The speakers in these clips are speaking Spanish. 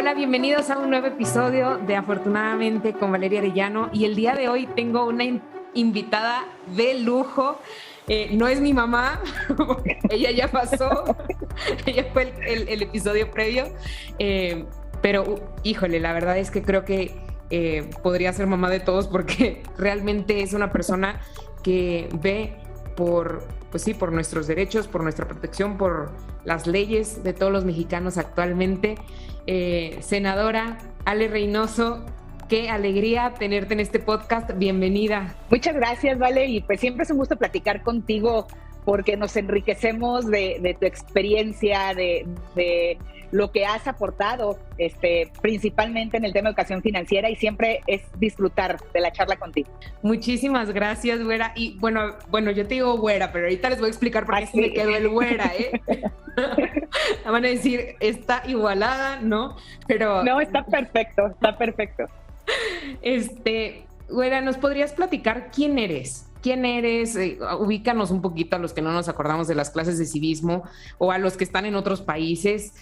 Hola, bienvenidos a un nuevo episodio de Afortunadamente con Valeria Arellano, y el día de hoy tengo una invitada de lujo. No es mi mamá, ella ya pasó, ella fue el episodio previo, pero híjole, la verdad es que creo que podría ser mamá de todos porque realmente es una persona que ve pues sí, por nuestros derechos, por nuestra protección, por las leyes de todos los mexicanos actualmente. Senadora Ale Reynoso, qué alegría tenerte en este podcast. Bienvenida. Muchas gracias, Vale, y pues siempre es un gusto platicar contigo porque nos enriquecemos de tu experiencia, de lo que has aportado, principalmente en el tema de educación financiera, y siempre es disfrutar de la charla contigo. Muchísimas gracias, güera. Y bueno, yo te digo güera, pero ahorita les voy a explicar por qué sí me quedó el güera, ¿eh? Van a decir, está igualada, ¿no? Pero... No, está perfecto, está perfecto. Güera, ¿nos podrías platicar quién eres? ¿Quién eres? Ubícanos un poquito a los que no nos acordamos de las clases de civismo o a los que están en otros países.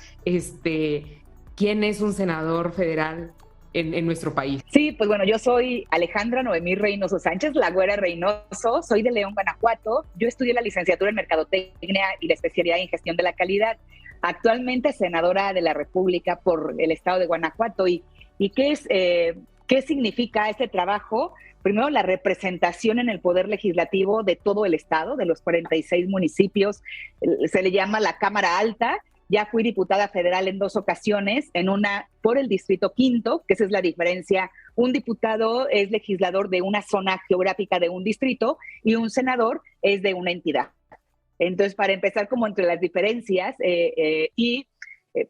¿Quién es un senador federal en nuestro país? Sí, pues bueno, yo soy Alejandra Noemí Reynoso Sánchez, la güera Reynoso, soy de León, Guanajuato. Yo estudié la licenciatura en Mercadotecnia y la especialidad en Gestión de la Calidad. Actualmente senadora de la República por el estado de Guanajuato. ¿Y qué significa este trabajo? Primero, la representación en el Poder Legislativo de todo el estado, de los 46 municipios. Se le llama la Cámara Alta. Ya fui diputada federal en 2 ocasiones, en una por el Distrito Quinto, que esa es la diferencia. Un diputado es legislador de una zona geográfica de un distrito y un senador es de una entidad. Entonces, para empezar como entre las diferencias,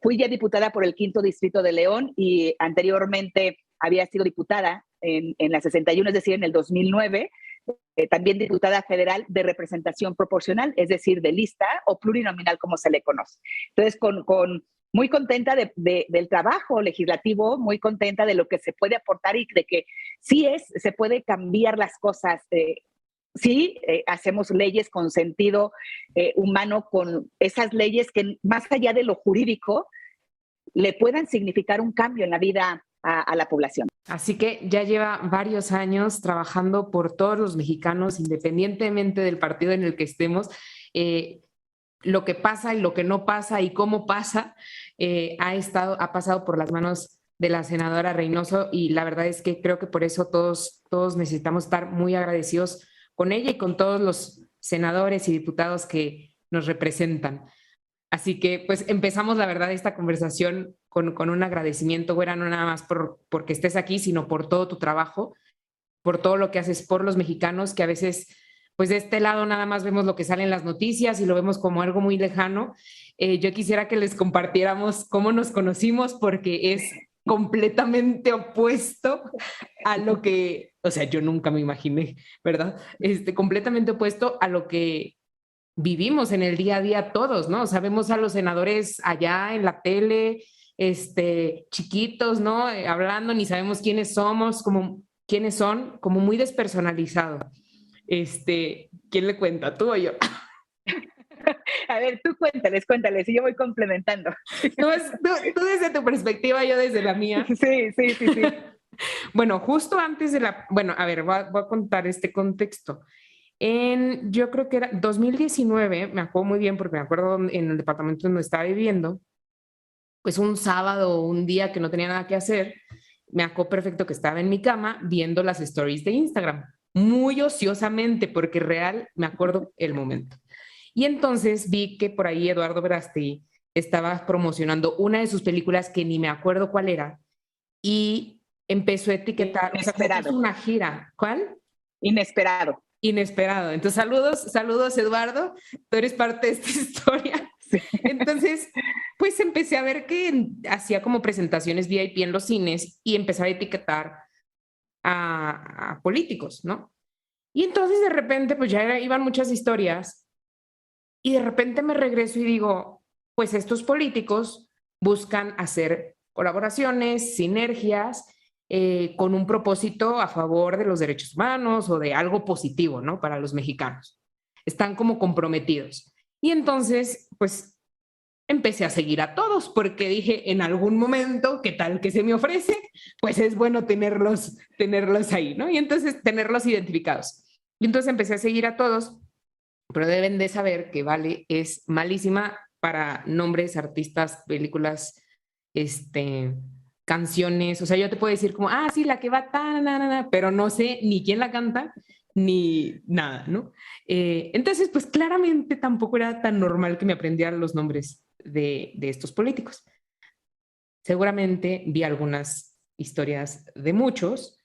fui ya diputada por el Quinto Distrito de León y anteriormente había sido diputada en la 61, es decir, en el 2009, también diputada federal de representación proporcional, es decir, de lista o plurinominal, como se le conoce. Entonces, muy contenta del trabajo legislativo, muy contenta de lo que se puede aportar y de que se puede cambiar las cosas. Hacemos leyes con sentido humano, con esas leyes que más allá de lo jurídico le puedan significar un cambio en la vida a la población. Así que ya lleva varios años trabajando por todos los mexicanos, independientemente del partido en el que estemos. Lo que pasa y lo que no pasa y cómo pasa ha pasado por las manos de la senadora Reynoso, y la verdad es que creo que por eso todos necesitamos estar muy agradecidos con ella y con todos los senadores y diputados que nos representan. Así que pues empezamos, la verdad, esta conversación con un agradecimiento, güera, no nada más porque estés aquí, sino por todo tu trabajo, por todo lo que haces por los mexicanos, que a veces, pues de este lado nada más vemos lo que sale en las noticias y lo vemos como algo muy lejano. Yo quisiera que les compartiéramos cómo nos conocimos, porque es completamente opuesto a lo que, o sea, yo nunca me imaginé, ¿verdad? Completamente opuesto a lo que vivimos en el día a día todos, ¿no? Sabemos a los senadores allá en la tele, chiquitos, ¿no? Hablando, ni sabemos quiénes somos, quiénes son, como muy despersonalizado. ¿Quién le cuenta, tú o yo? A ver, tú cuéntales, y yo voy complementando. Tú desde tu perspectiva, yo desde la mía. Sí. Bueno, justo antes bueno, a ver, voy a contar este contexto. Yo creo que era 2019, me acuerdo muy bien porque me acuerdo en el departamento donde estaba viviendo, pues un sábado, un día que no tenía nada que hacer, me acuerdo perfecto que estaba en mi cama viendo las stories de Instagram, muy ociosamente, porque real me acuerdo el momento. Y entonces vi que por ahí Eduardo Verástegui estaba promocionando una de sus películas que ni me acuerdo cuál era, y empezó a etiquetar, Inesperado. O sea, una gira. ¿Cuál? Inesperado. Entonces, saludos Eduardo, tú eres parte de esta historia. Sí. Entonces, pues empecé a ver que hacía como presentaciones VIP en los cines y empezaba a etiquetar a políticos, ¿no? Y entonces de repente, pues ya iban muchas historias y de repente me regreso y digo, pues estos políticos buscan hacer colaboraciones, sinergias, con un propósito a favor de los derechos humanos o de algo positivo, ¿no? Para los mexicanos. Están como comprometidos. Y entonces, pues empecé a seguir a todos porque dije, en algún momento, ¿qué tal que se me ofrece? Pues es bueno tenerlos ahí, ¿no? Y entonces tenerlos identificados. Y entonces empecé a seguir a todos, pero deben de saber que Vale es malísima para nombres, artistas, películas, canciones. O sea, yo te puedo decir como, sí, la que va tan, pero no sé ni quién la canta, ni nada, ¿no? Entonces, pues claramente tampoco era tan normal que me aprendieran los nombres de estos políticos. Seguramente vi algunas historias de muchos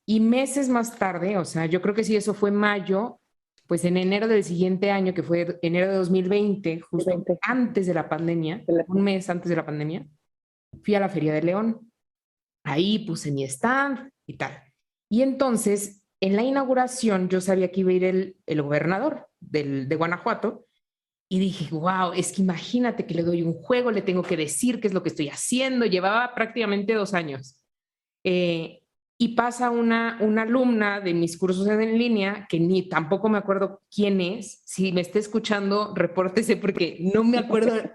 y meses más tarde, o sea, yo creo que si eso fue mayo, pues en enero del siguiente año, que fue enero de 2020, justo antes de la pandemia, un mes antes de la pandemia, fui a la Feria de León. Ahí puse mi stand y tal. Y entonces, en la inauguración, yo sabía que iba a ir el gobernador de Guanajuato y dije, wow, es que imagínate que le doy un juego, le tengo que decir qué es lo que estoy haciendo. Llevaba prácticamente 2 años. Y pasa una alumna de mis cursos en línea, que ni tampoco me acuerdo quién es. Si me está escuchando, repórtese porque no me acuerdo,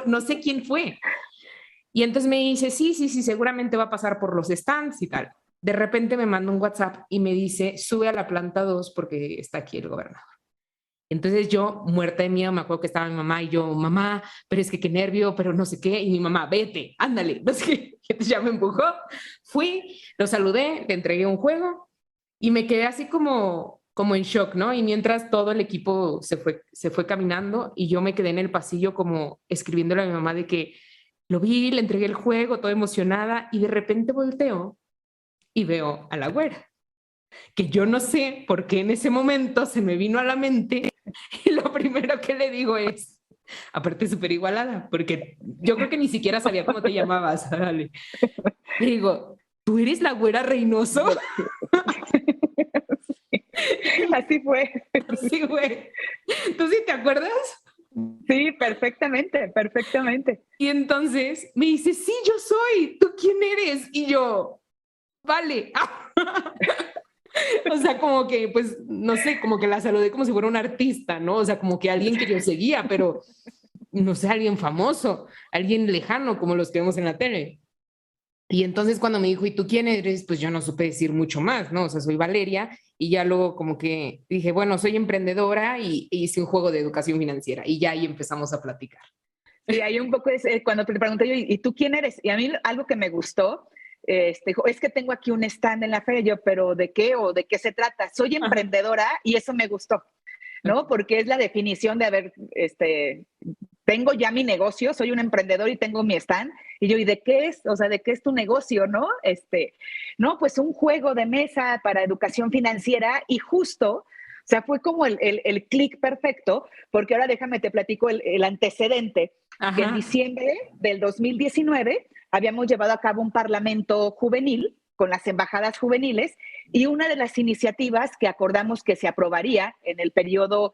no sé quién fue. Y entonces me dice, sí, seguramente va a pasar por los stands y tal. De repente me manda un WhatsApp y me dice, sube a la planta 2 porque está aquí el gobernador. Entonces yo, muerta de miedo, me acuerdo que estaba mi mamá y yo, mamá, pero es que qué nervio, pero no sé qué. Y mi mamá, vete, ándale, no sé qué. Entonces ya me empujó, fui, lo saludé, le entregué un juego y me quedé así como en shock, ¿no? Y mientras todo el equipo se fue caminando y yo me quedé en el pasillo como escribiéndole a mi mamá de que lo vi, le entregué el juego, toda emocionada y de repente volteo y veo a la güera, que yo no sé por qué en ese momento se me vino a la mente y lo primero que le digo es, aparte súper igualada, porque yo creo que ni siquiera sabía cómo te llamabas, dale. Le digo, ¿tú eres la güera Reynoso? Así fue. Sí, güey. ¿Tú sí te acuerdas? Sí, perfectamente, perfectamente. Y entonces me dice, sí, yo soy, ¿tú quién eres? Y yo, vale. O sea, como que, pues, no sé, como que la saludé como si fuera un artista, ¿no? O sea, como que alguien que yo seguía, pero no sé, alguien famoso, alguien lejano, como los que vemos en la tele. Y entonces cuando me dijo, ¿y tú quién eres? Pues yo no supe decir mucho más, ¿no? O sea, soy Valeria y ya luego como que dije, bueno, soy emprendedora y hice un juego de educación financiera y ya ahí empezamos a platicar. Sí, hay un poco, cuando te pregunté yo, ¿y tú quién eres? Y a mí algo que me gustó, es que tengo aquí un stand en la feria, yo, pero ¿de qué o de qué se trata? Soy emprendedora y eso me gustó, ¿no? Porque es la definición de, haber, tengo ya mi negocio, soy un emprendedor y tengo mi stand. Y yo, ¿y de qué es? O sea, ¿de qué es tu negocio, no? No, pues un juego de mesa para educación financiera y justo, o sea, fue como el clic perfecto, porque ahora déjame te platico el antecedente. Ajá. Que en diciembre del 2019 habíamos llevado a cabo un parlamento juvenil con las embajadas juveniles y una de las iniciativas que acordamos que se aprobaría en el periodo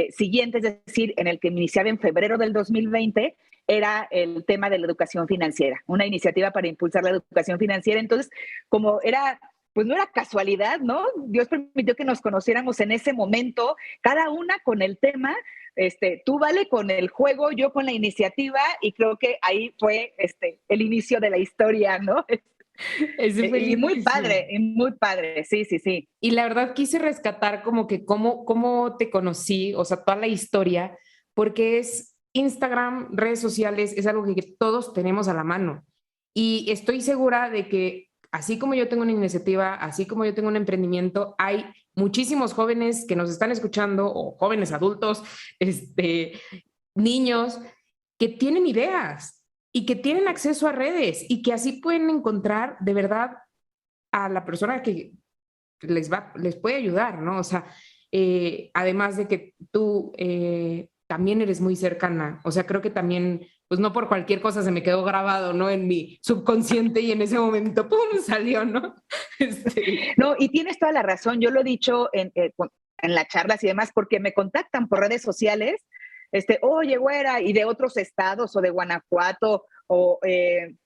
siguiente, es decir, en el que iniciaba en febrero del 2020, era el tema de la educación financiera, una iniciativa para impulsar la educación financiera. Entonces, como era pues no era casualidad, ¿no? Dios permitió que nos conociéramos en ese momento, cada una con el tema, tú Vale con el juego, yo con la iniciativa, y creo que ahí fue el inicio de la historia, ¿no? Y muy padre, sí, sí, sí. Y la verdad quise rescatar como que cómo te conocí, o sea, toda la historia, porque es Instagram, redes sociales, es algo que todos tenemos a la mano. Y estoy segura de que así como yo tengo una iniciativa, así como yo tengo un emprendimiento, hay muchísimos jóvenes que nos están escuchando, o jóvenes adultos, niños, que tienen ideas y que tienen acceso a redes y que así pueden encontrar de verdad a la persona que les puede ayudar, ¿no? O sea, además de que tú también eres muy cercana, o sea, creo que también, pues no por cualquier cosa se me quedó grabado, ¿no? En mi subconsciente y en ese momento, ¡pum!, salió, ¿no? No, y tienes toda la razón, yo lo he dicho en las charlas y demás, porque me contactan por redes sociales, oye, güera, y de otros estados o de Guanajuato, o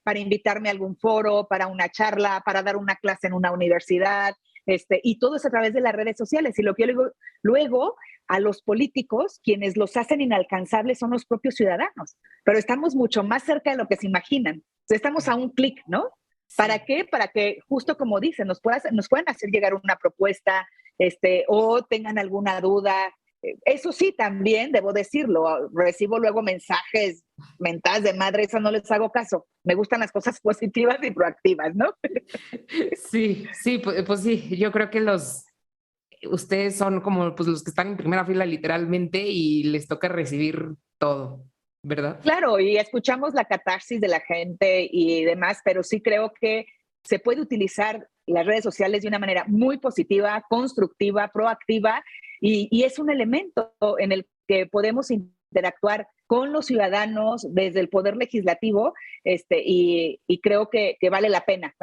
para invitarme a algún foro, para una charla, para dar una clase en una universidad, y todo es a través de las redes sociales. Y lo que yo digo, luego a los políticos, quienes los hacen inalcanzables son los propios ciudadanos, pero estamos mucho más cerca de lo que se imaginan. Entonces, estamos a un clic, ¿no? ¿Para qué? Para que, justo como dicen, nos puedan hacer llegar una propuesta, o tengan alguna duda. Eso sí, también debo decirlo, recibo luego mensajes, mentadas de madre, eso no les hago caso. Me gustan las cosas positivas y proactivas, ¿no? Sí, sí, pues sí, yo creo que ustedes son como pues, los que están en primera fila literalmente y les toca recibir todo, ¿verdad? Claro, y escuchamos la catarsis de la gente y demás, pero sí creo que se puede utilizar las redes sociales de una manera muy positiva, constructiva, proactiva, y es un elemento en el que podemos interactuar con los ciudadanos desde el poder legislativo, y creo que vale la pena,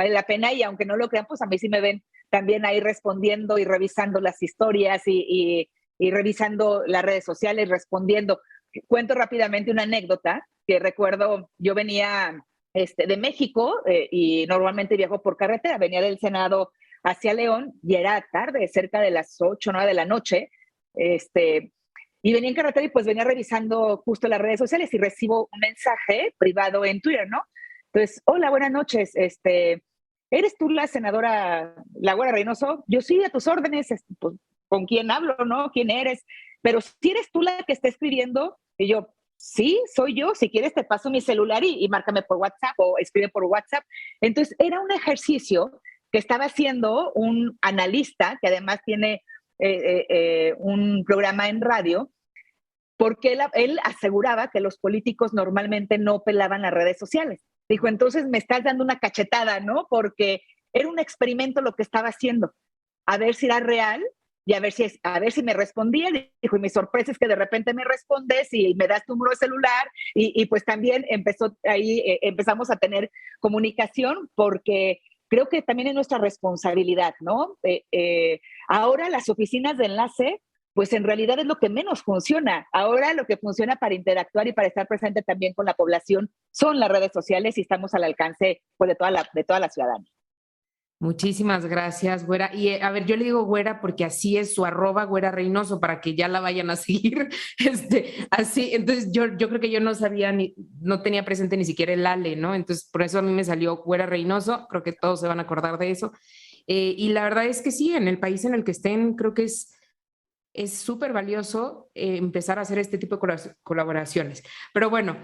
y aunque no lo crean, pues a mí sí me ven también ahí respondiendo y revisando las historias y revisando las redes sociales, respondiendo. Cuento rápidamente una anécdota que recuerdo. Yo venía de México, y normalmente viajo por carretera. Venía del Senado hacia León y era tarde, cerca de las 8 o 9 de la noche. Y venía en carretera y pues venía revisando justo las redes sociales y recibo un mensaje privado en Twitter, ¿no? Entonces, hola, buenas noches. ¿Eres tú la senadora La Güera Reynoso? Yo sí, a tus órdenes. Pues, ¿con quién hablo, no? ¿Quién eres? Pero si eres tú la que está escribiendo. Y yo, sí, soy yo. Si quieres te paso mi celular y márcame por WhatsApp o escribe por WhatsApp. Entonces era un ejercicio que estaba haciendo un analista que además tiene un programa en radio, porque él aseguraba que los políticos normalmente no pelaban las redes sociales. Dijo, entonces me estás dando una cachetada, ¿no? Porque era un experimento lo que estaba haciendo, a ver si era real y a ver si me respondía. Dijo, y mi sorpresa es que de repente me respondes y me das tu número de celular, y pues también empezamos a tener comunicación, porque creo que también es nuestra responsabilidad, ¿no? Ahora las oficinas de enlace, pues en realidad es lo que menos funciona. Ahora lo que funciona para interactuar y para estar presente también con la población son las redes sociales, y estamos al alcance pues, de toda la ciudadanía. Muchísimas gracias, Güera. Y a ver, yo le digo Güera porque así es su arroba, Güera Reynoso, para que ya la vayan a seguir. Así, entonces yo creo que yo no sabía no tenía presente ni siquiera el Ale, ¿no? Entonces por eso a mí me salió Güera Reynoso, creo que todos se van a acordar de eso. Y la verdad es que sí, en el país en el que estén, creo que es súper valioso empezar a hacer este tipo de colaboraciones. Pero bueno,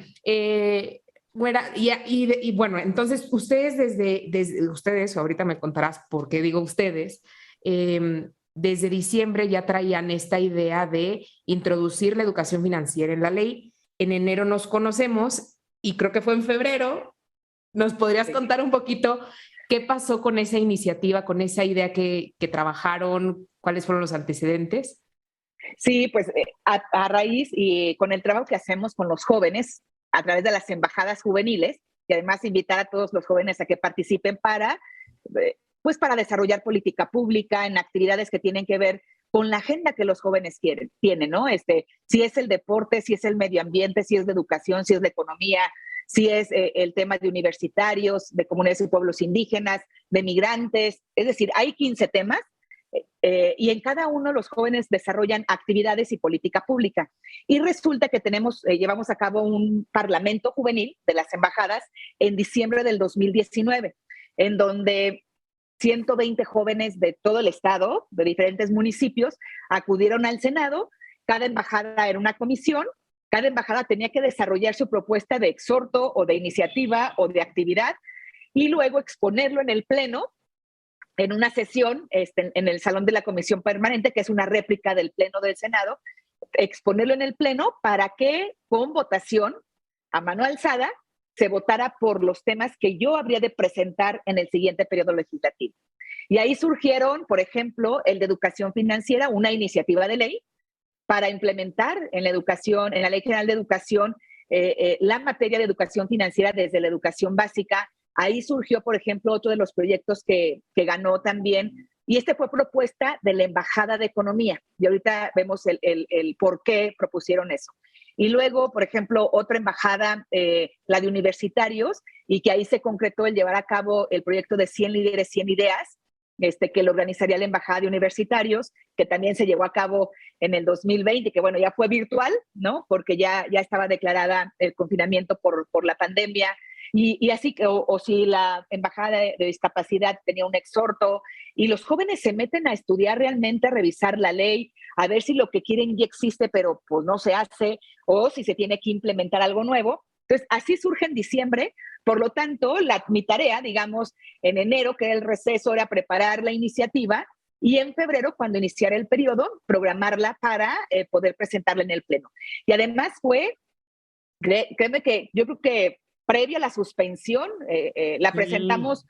bueno, y bueno, entonces ustedes desde ustedes, ahorita me contarás por qué digo ustedes, desde diciembre ya traían esta idea de introducir la educación financiera en la ley. En enero nos conocemos y creo que fue en febrero. ¿Nos podrías contar un poquito qué pasó con esa iniciativa, con esa idea que trabajaron? ¿Cuáles fueron los antecedentes? Sí, pues a raíz y con el trabajo que hacemos con los jóvenes a través de las embajadas juveniles, y además invitar a todos los jóvenes a que participen pues para desarrollar política pública en actividades que tienen que ver con la agenda que los jóvenes tienen, ¿no? Si es el deporte, si es el medio ambiente, si es de educación, si es de economía, si es el tema de universitarios, de comunidades y pueblos indígenas, de migrantes. Es decir, hay 15 temas, y en cada uno los jóvenes desarrollan actividades y política pública. Y resulta que llevamos a cabo un parlamento juvenil de las embajadas en diciembre del 2019, en donde 120 jóvenes de todo el estado, de diferentes municipios, acudieron al Senado. Cada embajada era una comisión. Cada embajada tenía que desarrollar su propuesta de exhorto o de iniciativa o de actividad, y luego exponerlo en el Pleno, en una sesión en el Salón de la Comisión Permanente, que es una réplica del Pleno del Senado, exponerlo en el Pleno para que con votación a mano alzada se votara por los temas que yo habría de presentar en el siguiente periodo legislativo. Y ahí surgieron, por ejemplo, el de educación financiera, una iniciativa de ley para implementar en la educación, en la Ley General de Educación, la materia de educación financiera desde la educación básica. Ahí surgió, por ejemplo, otro de los proyectos que ganó también, y fue propuesta de la Embajada de Economía, y ahorita vemos el por qué propusieron eso. Y luego, por ejemplo, otra embajada, la de universitarios, y que ahí se concretó el llevar a cabo el proyecto de 100 líderes, 100 ideas, que lo organizaría la Embajada de Universitarios, que también se llevó a cabo en el 2020, que bueno, ya fue virtual, ¿no? Porque ya estaba declarada el confinamiento por la pandemia. Y así, o si la Embajada de Discapacidad tenía un exhorto, y los jóvenes se meten a estudiar realmente, a revisar la ley, a ver si lo que quieren ya existe, pero pues no se hace, o si se tiene que implementar algo nuevo. Entonces, así surge en diciembre. Por lo tanto, mi tarea, digamos, en enero, que era el receso, era preparar la iniciativa, y en febrero, cuando iniciara el periodo, programarla para poder presentarla en el Pleno. Y además créeme que yo creo que previa a la suspensión, la presentamos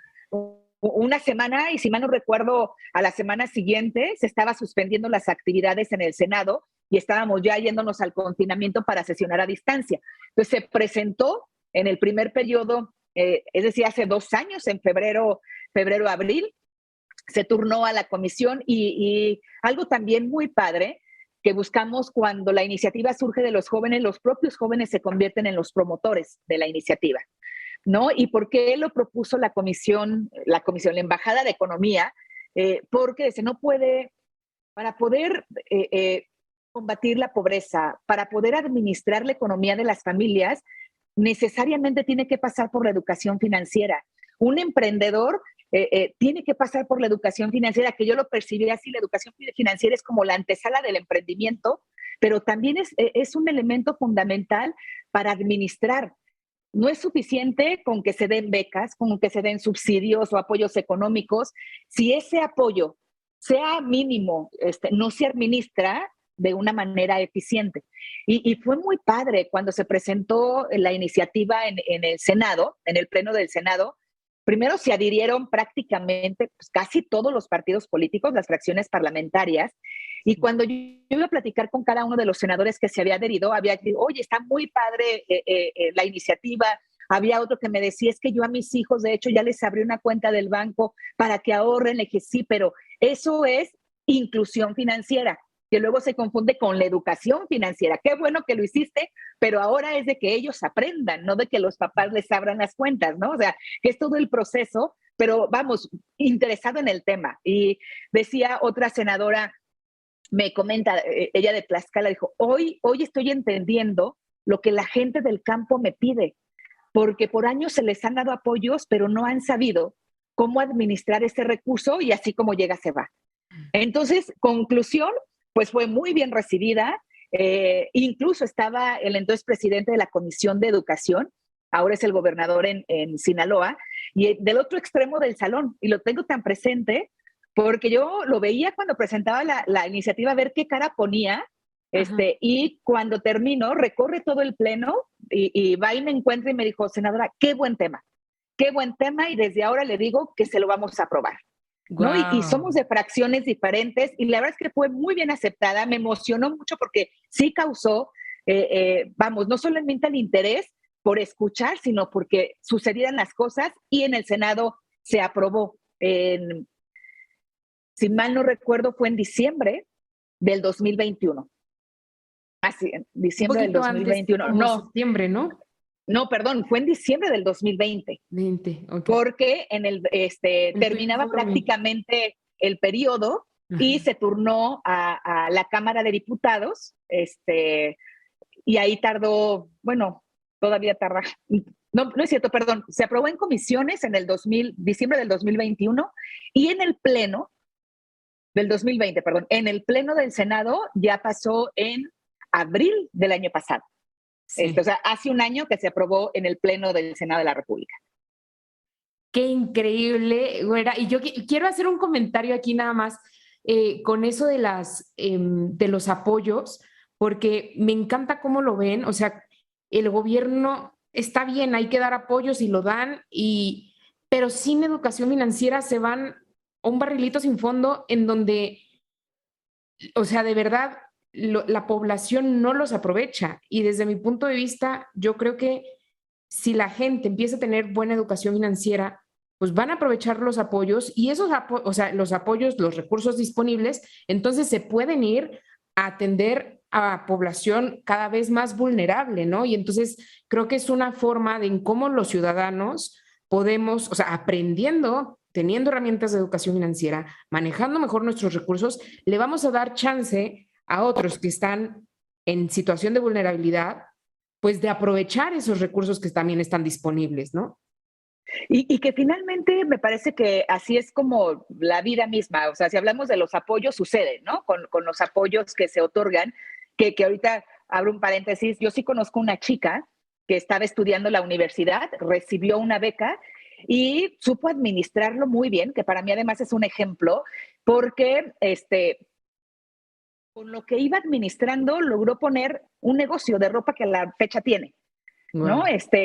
una semana, y si mal no recuerdo, a la semana siguiente se estaba suspendiendo las actividades en el Senado y estábamos ya yéndonos al confinamiento para sesionar a distancia. Entonces se presentó en el primer periodo, es decir, hace 2 años, en febrero, abril, se turnó a la comisión, y algo también muy padre que buscamos cuando la iniciativa surge de los jóvenes, los propios jóvenes se convierten en los promotores de la iniciativa, ¿no? ¿Y por qué lo propuso la comisión, la Embajada de Economía? Porque se no puede, para poder combatir la pobreza, para poder administrar la economía de las familias, necesariamente tiene que pasar por la educación financiera. Un emprendedor tiene que pasar por la educación financiera, que yo lo percibí así. La educación financiera es como la antesala del emprendimiento, pero también es un elemento fundamental para administrar. No es suficiente con que se den becas, con que se den subsidios o apoyos económicos. Si ese apoyo, sea mínimo, no se administra de una manera eficiente. Y fue muy padre cuando se presentó la iniciativa en el Senado, en el Pleno del Senado. Primero se adhirieron prácticamente pues, casi todos los partidos políticos, las fracciones parlamentarias, y cuando yo iba a platicar con cada uno de los senadores que se había adherido, había dicho, oye, está muy padre la iniciativa. Había otro que me decía, es que yo a mis hijos, de hecho, ya les abrí una cuenta del banco para que ahorren. Le dije, sí, pero eso es inclusión financiera, que luego se confunde con la educación financiera. Qué bueno que lo hiciste, pero ahora es de que ellos aprendan, no de que los papás les abran las cuentas, ¿no? O sea, que es todo el proceso, pero vamos, interesado en el tema. Y decía otra senadora, me comenta, ella de Tlaxcala, dijo, hoy estoy entendiendo lo que la gente del campo me pide, porque por años se les han dado apoyos, pero no han sabido cómo administrar ese recurso, y así como llega, se va. Entonces, conclusión, pues fue muy bien recibida. Incluso estaba el entonces presidente de la Comisión de Educación, ahora es el gobernador en Sinaloa, y del otro extremo del salón, y lo tengo tan presente porque yo lo veía cuando presentaba la iniciativa, a ver qué cara ponía, y cuando terminó, recorre todo el pleno y va y me encuentra y me dijo, senadora, qué buen tema, y desde ahora le digo que se lo vamos a aprobar. Wow. ¿No? Y somos de fracciones diferentes, y la verdad es que fue muy bien aceptada. Me emocionó mucho porque sí causó, vamos, no solamente el interés por escuchar, sino porque sucedieran las cosas, y en el Senado se aprobó. Si mal no recuerdo, fue en diciembre del 2021. Así, en diciembre del 2021. Antes, no, septiembre, ¿no? No, perdón, fue en diciembre del 2020. 20, okay. Porque terminaba prácticamente el periodo, y se turnó a la Cámara de Diputados, y ahí tardó, bueno, todavía tarda. No es cierto, perdón, se aprobó en comisiones en el diciembre del 2021, y en el Pleno del 2020, perdón, en el Pleno del Senado ya pasó en abril del año pasado. Sí. O sea, hace un año que se aprobó en el Pleno del Senado de la República. Qué increíble, güera. Y yo quiero hacer un comentario aquí nada más con eso de los apoyos, porque me encanta cómo lo ven. O sea, el gobierno está bien, hay que dar apoyos y lo dan, pero sin educación financiera se van a un barrilito sin fondo en donde, o sea, de verdad, la población no los aprovecha. Y desde mi punto de vista, yo creo que si la gente empieza a tener buena educación financiera, pues van a aprovechar los apoyos, y esos o sea, los apoyos, los recursos disponibles, entonces se pueden ir a atender a población cada vez más vulnerable, ¿no? Y entonces creo que es una forma de en cómo los ciudadanos podemos, o sea, aprendiendo teniendo herramientas de educación financiera, manejando mejor nuestros recursos, le vamos a dar chance a otros que están en situación de vulnerabilidad, pues de aprovechar esos recursos que también están disponibles, ¿no? Y que finalmente me parece que así es como la vida misma. O sea, si hablamos de los apoyos, sucede, ¿no? Con los apoyos que se otorgan, que ahorita abro un paréntesis, yo sí conozco una chica que estaba estudiando en la universidad, recibió una beca y supo administrarlo muy bien, que para mí además es un ejemplo, porque con lo que iba administrando logró poner un negocio de ropa que a la fecha tiene. Wow. ¿No?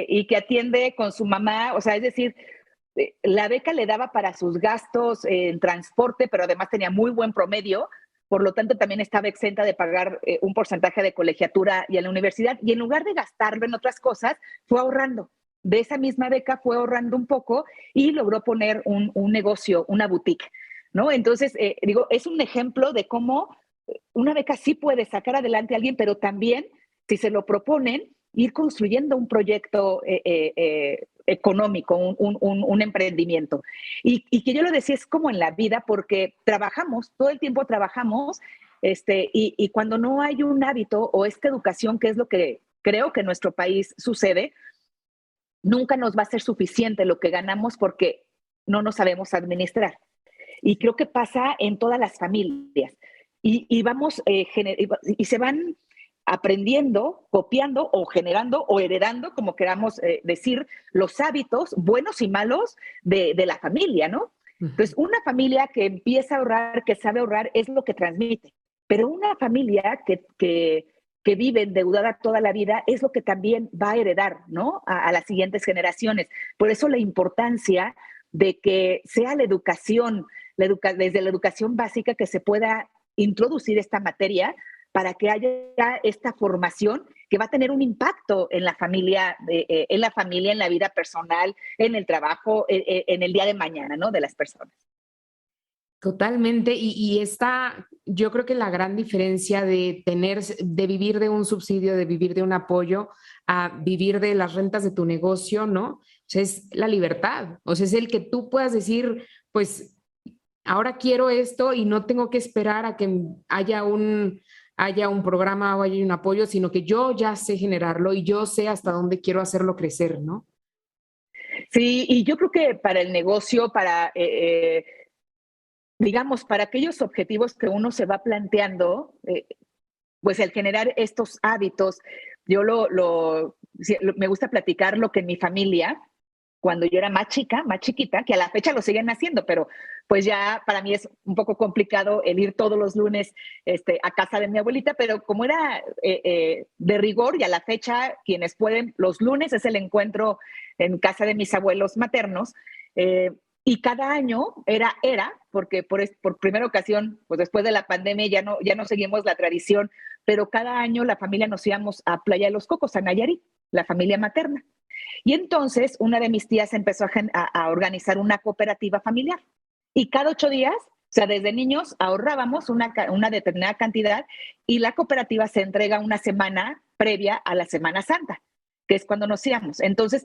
Y que atiende con su mamá, o sea, es decir, la beca le daba para sus gastos en transporte, pero además tenía muy buen promedio, por lo tanto también estaba exenta de pagar un porcentaje de colegiatura y en la universidad, y en lugar de gastarlo en otras cosas, fue ahorrando. De esa misma beca fue ahorrando un poco y logró poner un negocio, una boutique, ¿no? Entonces, digo, es un ejemplo de cómo una beca sí puede sacar adelante a alguien, pero también, si se lo proponen, ir construyendo un proyecto económico, un emprendimiento. Y que yo lo decía, es como en la vida, porque trabajamos, todo el tiempo trabajamos, y cuando no hay un hábito o esta educación, que es lo que creo que en nuestro país sucede, nunca nos va a ser suficiente lo que ganamos porque no nos sabemos administrar. Y creo que pasa en todas las familias. Y vamos, y se van aprendiendo, copiando o generando o heredando, como queramos decir, los hábitos buenos y malos de la familia, ¿no? Entonces, una familia que empieza a ahorrar, que sabe ahorrar, es lo que transmite. Pero una familia que vive endeudada toda la vida es lo que también va a heredar, ¿no? A las siguientes generaciones. Por eso la importancia de que sea la educación, desde la educación básica, que se pueda introducir esta materia para que haya esta formación que va a tener un impacto en la familia, en la vida personal, en el trabajo, en el día de mañana, ¿no? De las personas. Totalmente, y está, yo creo que la gran diferencia de de vivir de un subsidio, de vivir de un apoyo, a vivir de las rentas de tu negocio, ¿no? O sea, es la libertad, o sea, es el que tú puedas decir, pues, ahora quiero esto y no tengo que esperar a que haya un programa o haya un apoyo, sino que yo ya sé generarlo y yo sé hasta dónde quiero hacerlo crecer, ¿no? Sí, y yo creo que para el negocio, digamos, para aquellos objetivos que uno se va planteando, pues el generar estos hábitos, yo me gusta platicar lo que en mi familia, cuando yo era más chica, más chiquita, que a la fecha lo siguen haciendo, pero pues ya para mí es un poco complicado el ir todos los lunes a casa de mi abuelita, pero como era de rigor y a la fecha quienes pueden, los lunes es el encuentro en casa de mis abuelos maternos, y cada año porque por primera ocasión, pues después de la pandemia ya no seguimos la tradición, pero cada año la familia nos íbamos a Playa de los Cocos, a Nayarit, la familia materna. Y entonces una de mis tías empezó a organizar una cooperativa familiar. Y cada 8 días, o sea, desde niños ahorrábamos una determinada cantidad y la cooperativa se entrega una semana previa a la Semana Santa, que es cuando nos íbamos. Entonces,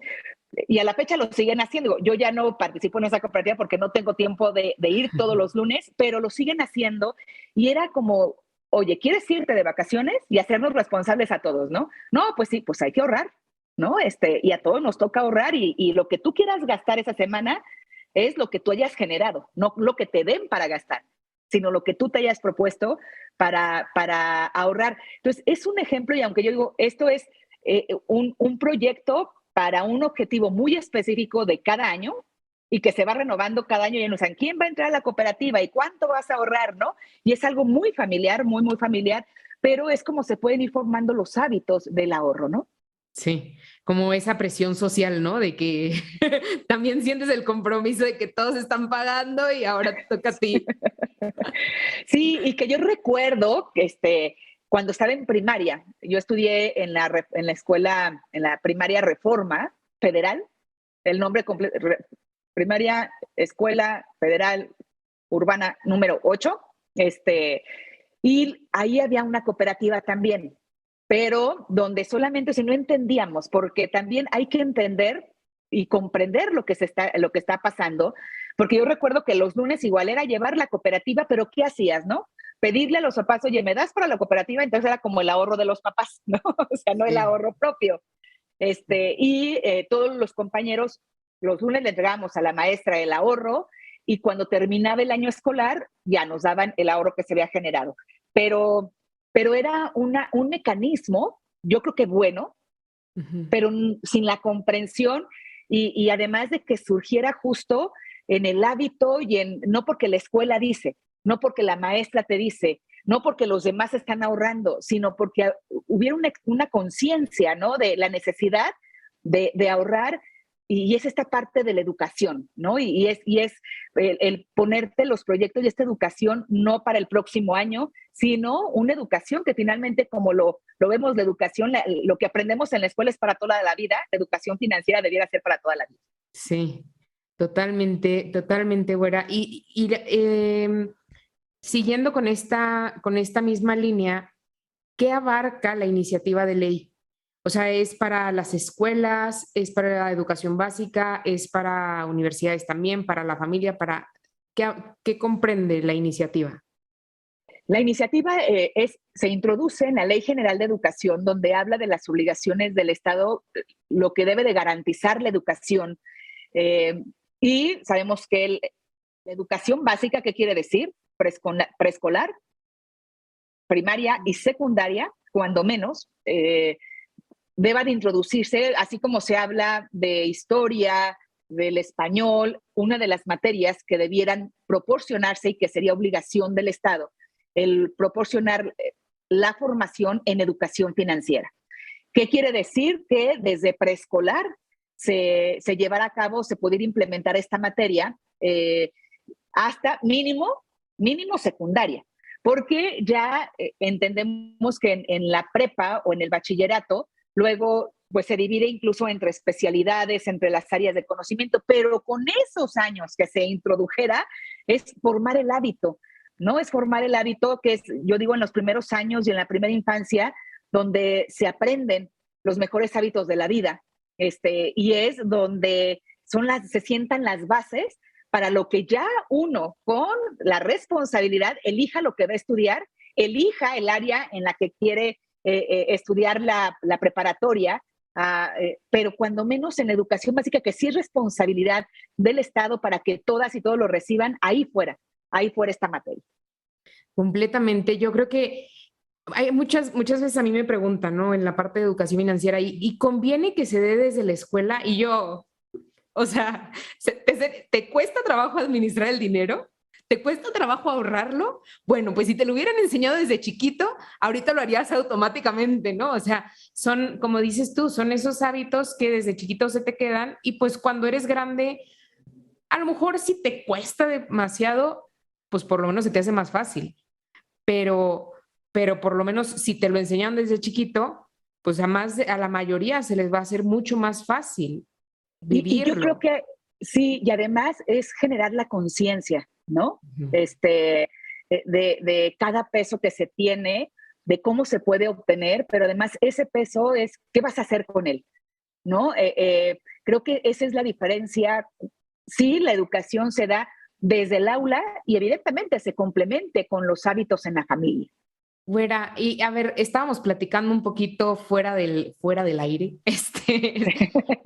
y a la fecha lo siguen haciendo. Yo ya no participo en esa cooperativa porque no tengo tiempo de ir todos los lunes, pero lo siguen haciendo. Y era como, oye, ¿quieres irte de vacaciones? Y hacernos responsables a todos, ¿no? No, pues sí, pues hay que ahorrar, ¿no? Y a todos nos toca ahorrar y lo que tú quieras gastar esa semana es lo que tú hayas generado, no lo que te den para gastar, sino lo que tú te hayas propuesto para ahorrar. Entonces, es un ejemplo y aunque yo digo, esto es un proyecto para un objetivo muy específico de cada año y que se va renovando cada año y nos saben quién va a entrar a la cooperativa y cuánto vas a ahorrar, ¿no? Y es algo muy familiar, muy, muy familiar, pero es como se pueden ir formando los hábitos del ahorro, ¿no? Sí, como esa presión social, ¿no? De que también sientes el compromiso de que todos están pagando y ahora te toca a ti. Sí, y que yo recuerdo que cuando estaba en primaria, yo estudié en la escuela, en la primaria Reforma Federal, el nombre completo, Primaria Escuela Federal Urbana número 8, y ahí había una cooperativa también, pero donde solamente si no entendíamos, porque también hay que entender y comprender lo que está pasando, Porque yo recuerdo que los lunes igual era llevar la cooperativa, pero ¿qué hacías, no? Pedirle a los papás, oye, ¿me das para la cooperativa? Entonces era como el ahorro de los papás, ¿no? O sea, no el ahorro propio. Todos los compañeros, los lunes le entregábamos a la maestra el ahorro y cuando terminaba el año escolar ya nos daban el ahorro que se había generado. Pero era un mecanismo, yo creo que bueno, pero sin la comprensión y además de que surgiera justo en el hábito no porque la escuela dice, no porque la maestra te dice, no porque los demás están ahorrando, sino porque hubiera una conciencia, ¿no? De la necesidad de ahorrar y es esta parte de la educación, ¿no? Y es el ponerte los proyectos y esta educación no para el próximo año, sino una educación que finalmente, como lo vemos, la educación, lo que aprendemos en la escuela es para toda la vida, la educación financiera debiera ser para toda la vida. Sí, totalmente, totalmente, güera. Siguiendo con esta misma línea, ¿qué abarca la iniciativa de ley? O sea, ¿es para las escuelas, es para la educación básica, es para universidades también, para la familia, ¿qué comprende la iniciativa? La iniciativa se introduce en la Ley General de Educación, donde habla de las obligaciones del Estado, lo que debe de garantizar la educación. Y sabemos que la educación básica, ¿qué quiere decir? Preescolar, primaria y secundaria, cuando menos, deba de introducirse, así como se habla de historia, del español, una de las materias que debieran proporcionarse y que sería obligación del Estado, el proporcionar la formación en educación financiera. ¿Qué quiere decir? Que desde preescolar se llevará a cabo, se pudiera implementar esta materia hasta mínimo secundaria, porque ya entendemos que en la prepa o en el bachillerato, luego pues se divide incluso entre especialidades, entre las áreas de conocimiento, pero con esos años que se introdujera es formar el hábito, ¿no? Es formar el hábito que es, yo digo, en los primeros años y en la primera infancia, donde se aprenden los mejores hábitos de la vida, y es donde se sientan las bases para lo que ya uno con la responsabilidad elija lo que va a estudiar, elija el área en la que quiere estudiar la preparatoria, pero cuando menos en la educación básica, que sí es responsabilidad del Estado para que todas y todos lo reciban, ahí fuera esta materia. Completamente. Yo creo que hay muchas veces a mí me preguntan, ¿no? En la parte de educación financiera, ¿y conviene que se dé desde la escuela? Y yo, o sea, ¿te cuesta trabajo administrar el dinero? ¿Te cuesta trabajo ahorrarlo? Bueno, pues si te lo hubieran enseñado desde chiquito, ahorita lo harías automáticamente, ¿no? O sea, son, como dices tú, son esos hábitos que desde chiquito se te quedan y pues cuando eres grande, a lo mejor si te cuesta demasiado, pues por lo menos se te hace más fácil. Pero por lo menos si te lo enseñan desde chiquito, pues a la mayoría se les va a hacer mucho más fácil vivirlo. Y yo creo que sí, y además es generar la conciencia, ¿no? Uh-huh. De cada peso que se tiene, de cómo se puede obtener, pero además ese peso es, ¿qué vas a hacer con él? ¿No? Creo que esa es la diferencia. Sí, la educación se da desde el aula y evidentemente se complemente con los hábitos en la familia. Güera, y a ver, estábamos platicando un poquito fuera del aire,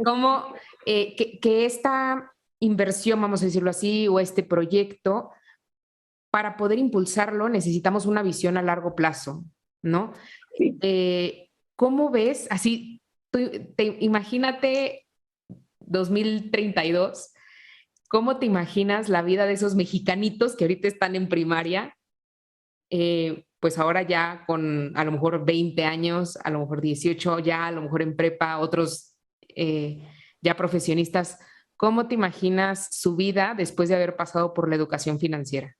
cómo que esta inversión, vamos a decirlo así, o este proyecto, para poder impulsarlo necesitamos una visión a largo plazo, ¿no? Sí. ¿Cómo ves? Así, imagínate 2032, ¿cómo te imaginas la vida de esos mexicanitos que ahorita están en primaria? Pues ahora ya con a lo mejor 20 años, a lo mejor 18 ya, a lo mejor en prepa, otros ya profesionistas. ¿Cómo te imaginas su vida después de haber pasado por la educación financiera?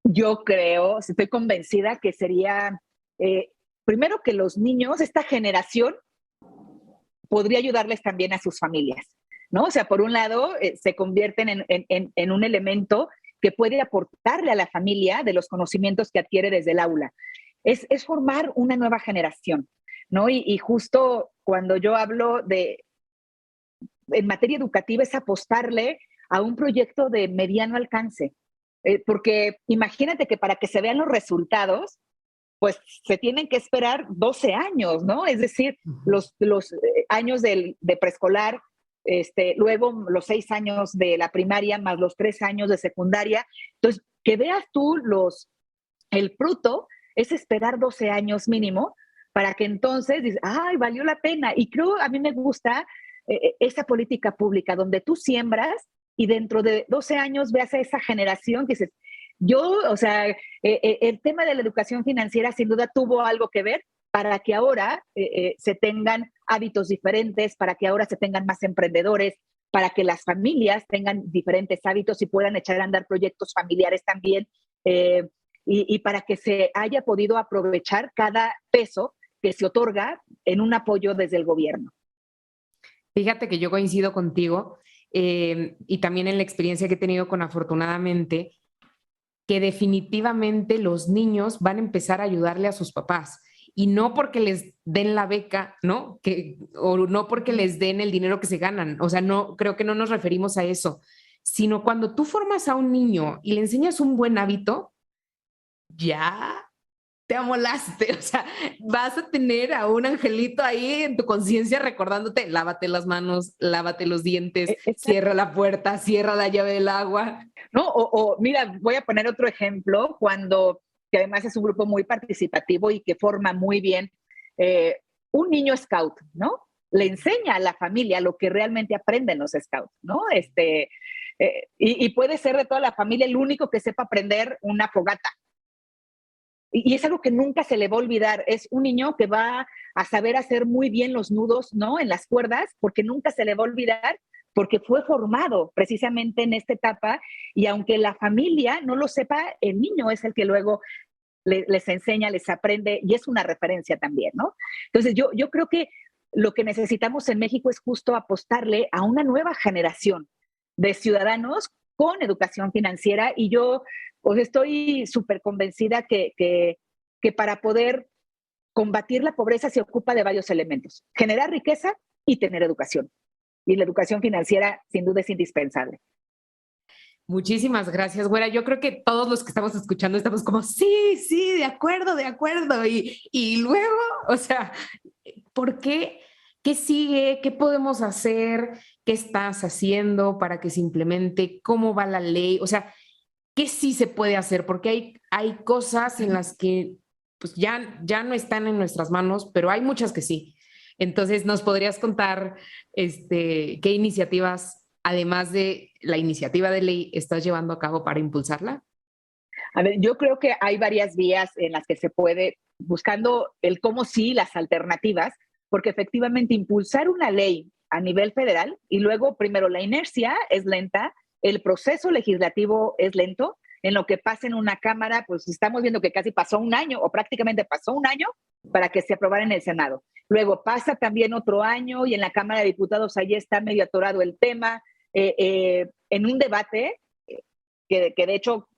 Yo creo, estoy convencida que sería, primero que los niños, esta generación, podría ayudarles también a sus familias, ¿no? O sea, por un lado, se convierten en un elemento que puede aportarle a la familia de los conocimientos que adquiere desde el aula. Es formar una nueva generación, ¿no? Y justo cuando yo hablo en materia educativa, es apostarle a un proyecto de mediano alcance. Porque imagínate que para que se vean los resultados, pues se tienen que esperar 12 años, ¿no? Es decir, los años de preescolar, luego los 6 años de la primaria, más los 3 años de secundaria. Entonces, que veas tú el fruto es esperar 12 años mínimo para que entonces dices, ay, valió la pena. Y creo, a mí me gusta esa política pública donde tú siembras y dentro de 12 años veas a esa generación que dices, o sea, el tema de la educación financiera sin duda tuvo algo que ver para que ahora se tengan hábitos diferentes, para que ahora se tengan más emprendedores, para que las familias tengan diferentes hábitos y puedan echar a andar proyectos familiares también, y para que se haya podido aprovechar cada peso que se otorga en un apoyo desde el gobierno. Fíjate que yo coincido contigo y también en la experiencia que he tenido con Afortunadamente, que definitivamente los niños van a empezar a ayudarle a sus papás. Y no porque les den la beca, ¿no? O no porque les den el dinero que se ganan. O sea, no, creo que no nos referimos a eso, sino cuando tú formas a un niño y le enseñas un buen hábito, ya te amolaste. O sea, vas a tener a un angelito ahí en tu conciencia recordándote, lávate las manos, lávate los dientes, cierra la puerta, cierra la llave del agua. No, mira, voy a poner otro ejemplo, que además es un grupo muy participativo y que forma muy bien, un niño scout, ¿no? Le enseña a la familia lo que realmente aprenden los scouts, ¿no? Y puede ser de toda la familia el único que sepa aprender una fogata. Y es algo que nunca se le va a olvidar. Es un niño que va a saber hacer muy bien los nudos, ¿no? En las cuerdas, porque nunca se le va a olvidar, porque fue formado precisamente en esta etapa. Y aunque la familia no lo sepa, el niño es el que luego les enseña, les aprende y es una referencia también, ¿no? Entonces yo creo que lo que necesitamos en México es justo apostarle a una nueva generación de ciudadanos con educación financiera, y yo pues estoy súper convencida que para poder combatir la pobreza se ocupa de varios elementos: generar riqueza y tener educación. Y la educación financiera sin duda es indispensable. Muchísimas gracias, güera. Yo creo que todos los que estamos escuchando estamos como, sí, sí, de acuerdo, de acuerdo. Y luego, o sea, ¿por qué? ¿Qué sigue? ¿Qué podemos hacer? ¿Qué estás haciendo para que se implemente? ¿Cómo va la ley? O sea, ¿qué sí se puede hacer? Porque hay cosas en las que pues ya no están en nuestras manos, pero hay muchas que sí. Entonces, ¿nos podrías contar qué iniciativas, además de la iniciativa de ley, estás llevando a cabo para impulsarla? A ver, yo creo que hay varias vías en las que se puede, buscando el cómo sí, las alternativas, porque efectivamente impulsar una ley a nivel federal y luego primero la inercia es lenta, el proceso legislativo es lento, en lo que pasa en una Cámara, pues estamos viendo que casi pasó un año o prácticamente pasó un año para que se aprobara en el Senado. Luego pasa también otro año y en la Cámara de Diputados ahí está medio atorado el tema, en un debate que de hecho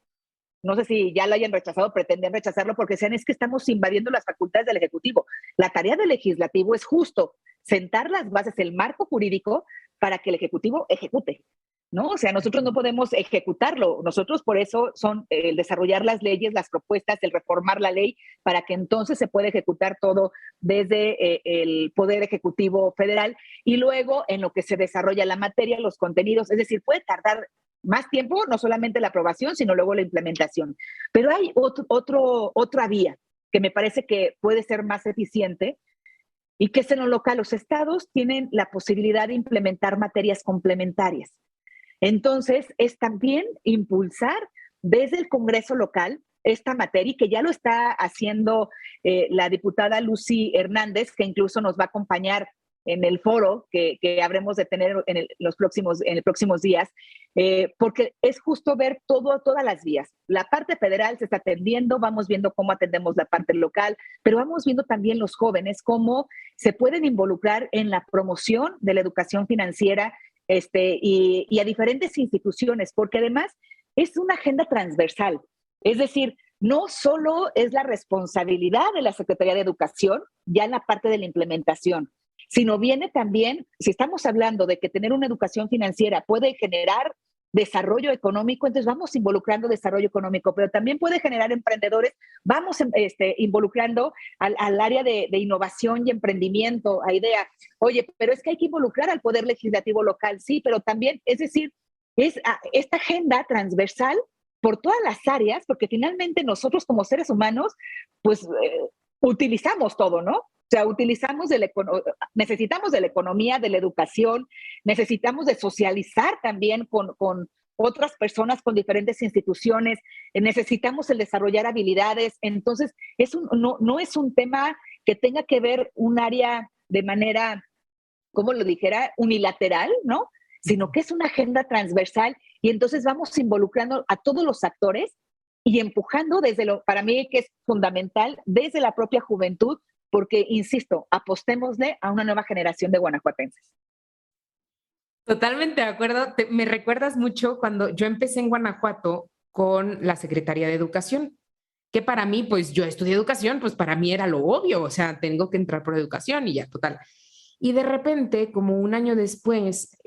no sé si ya lo hayan rechazado, pretenden rechazarlo porque decían es que estamos invadiendo las facultades del Ejecutivo. La tarea del Legislativo es justo sentar las bases, el marco jurídico para que el Ejecutivo ejecute, ¿no? O sea, nosotros no podemos ejecutarlo. Nosotros por eso son el desarrollar las leyes, las propuestas, el reformar la ley para que entonces se pueda ejecutar todo desde el Poder Ejecutivo Federal y luego en lo que se desarrolla la materia, los contenidos. Es decir, puede tardar más tiempo, no solamente la aprobación, sino luego la implementación. Pero hay otra vía que me parece que puede ser más eficiente y que es en lo local. Los estados tienen la posibilidad de implementar materias complementarias. Entonces, es también impulsar desde el Congreso local esta materia, y que ya lo está haciendo la diputada Lucy Hernández, que incluso nos va a acompañar en el foro que habremos de tener en los próximos días, porque es justo ver todas las vías. La parte federal se está atendiendo, vamos viendo cómo atendemos la parte local, pero vamos viendo también los jóvenes cómo se pueden involucrar en la promoción de la educación financiera y a diferentes instituciones, porque además es una agenda transversal. Es decir, no solo es la responsabilidad de la Secretaría de Educación, ya en la parte de la implementación, sino viene también, si estamos hablando de que tener una educación financiera puede generar desarrollo económico, entonces vamos involucrando desarrollo económico, pero también puede generar emprendedores, vamos involucrando al área de innovación y emprendimiento, a idea, oye, pero es que hay que involucrar al Poder Legislativo local, sí, pero también, es decir, es esta agenda transversal por todas las áreas, porque finalmente nosotros como seres humanos, pues utilizamos todo, ¿no? O sea, necesitamos de la economía, de la educación, necesitamos de socializar también con otras personas, con diferentes instituciones, necesitamos el desarrollar habilidades. Entonces, no es un tema que tenga que ver un área de manera, como lo dijera, unilateral, ¿no? Sino que es una agenda transversal y entonces vamos involucrando a todos los actores y empujando para mí que es fundamental, desde la propia juventud, porque, insisto, apostémosle a una nueva generación de guanajuatenses. Totalmente de acuerdo. Me recuerdas mucho cuando yo empecé en Guanajuato con la Secretaría de Educación, que para mí, pues yo estudié educación, pues para mí era lo obvio, o sea, tengo que entrar por educación y ya, total. Y de repente, como un año después,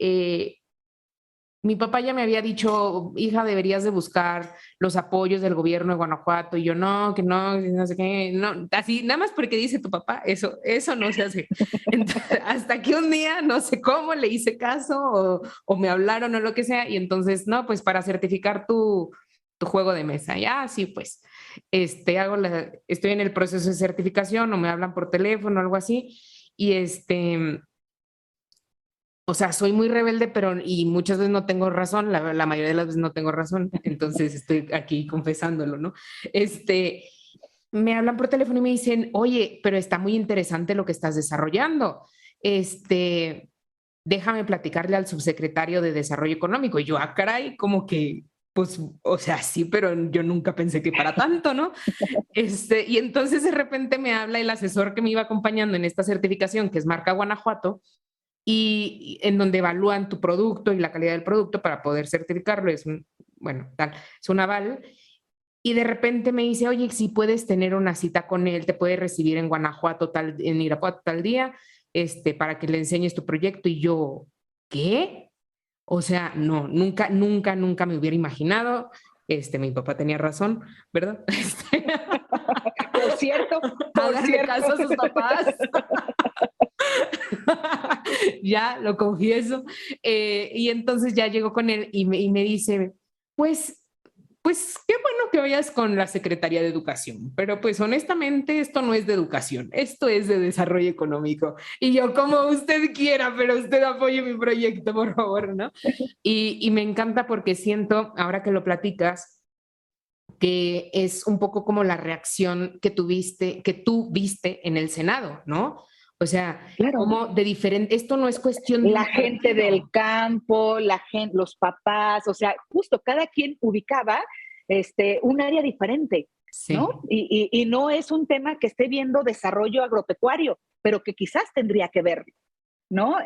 mi papá ya me había dicho, hija, deberías de buscar los apoyos del gobierno de Guanajuato. Y yo, no, que no, no sé qué, no, así, nada más porque dice tu papá, eso no se hace. Entonces, hasta que un día, no sé cómo, le hice caso o me hablaron o lo que sea. Y entonces, no, pues para certificar tu juego de mesa. Ya, sí, pues, estoy en el proceso de certificación o me hablan por teléfono o algo así. Y o sea, soy muy rebelde, y muchas veces no tengo razón, la mayoría de las veces no tengo razón, entonces estoy aquí confesándolo, ¿no? Me hablan por teléfono y me dicen, oye, pero está muy interesante lo que estás desarrollando, déjame platicarle al subsecretario de Desarrollo Económico. Y yo, caray, como que, pues, o sea, sí, pero yo nunca pensé que para tanto, ¿no? Y entonces de repente me habla el asesor que me iba acompañando en esta certificación, que es Marca Guanajuato, y en donde evalúan tu producto y la calidad del producto para poder certificarlo. Bueno, tal, es un aval. Y de repente me dice, oye, si puedes tener una cita con él, te puede recibir en Guanajuato, en Irapuato tal día, para que le enseñes tu proyecto. Y yo, ¿qué? O sea, no, nunca me hubiera imaginado. Mi papá tenía razón, ¿verdad? Por cierto, háganle caso a sus papás. Ya lo confieso. Y entonces ya llego con él y me dice, pues qué bueno que vayas con la Secretaría de Educación, pero pues honestamente esto no es de educación, esto es de desarrollo económico. Y yo, como usted quiera, pero usted apoye mi proyecto, por favor, ¿no? Y me encanta porque siento, ahora que lo platicas, que es un poco como la reacción que tú viste en el Senado, ¿no? O sea, claro, como de diferente, esto no es cuestión de la gente del campo, los papás, o sea, justo cada quien ubicaba un área diferente, sí. ¿no? Y no es un tema que esté viendo desarrollo agropecuario, pero que quizás tendría que ver, ¿no?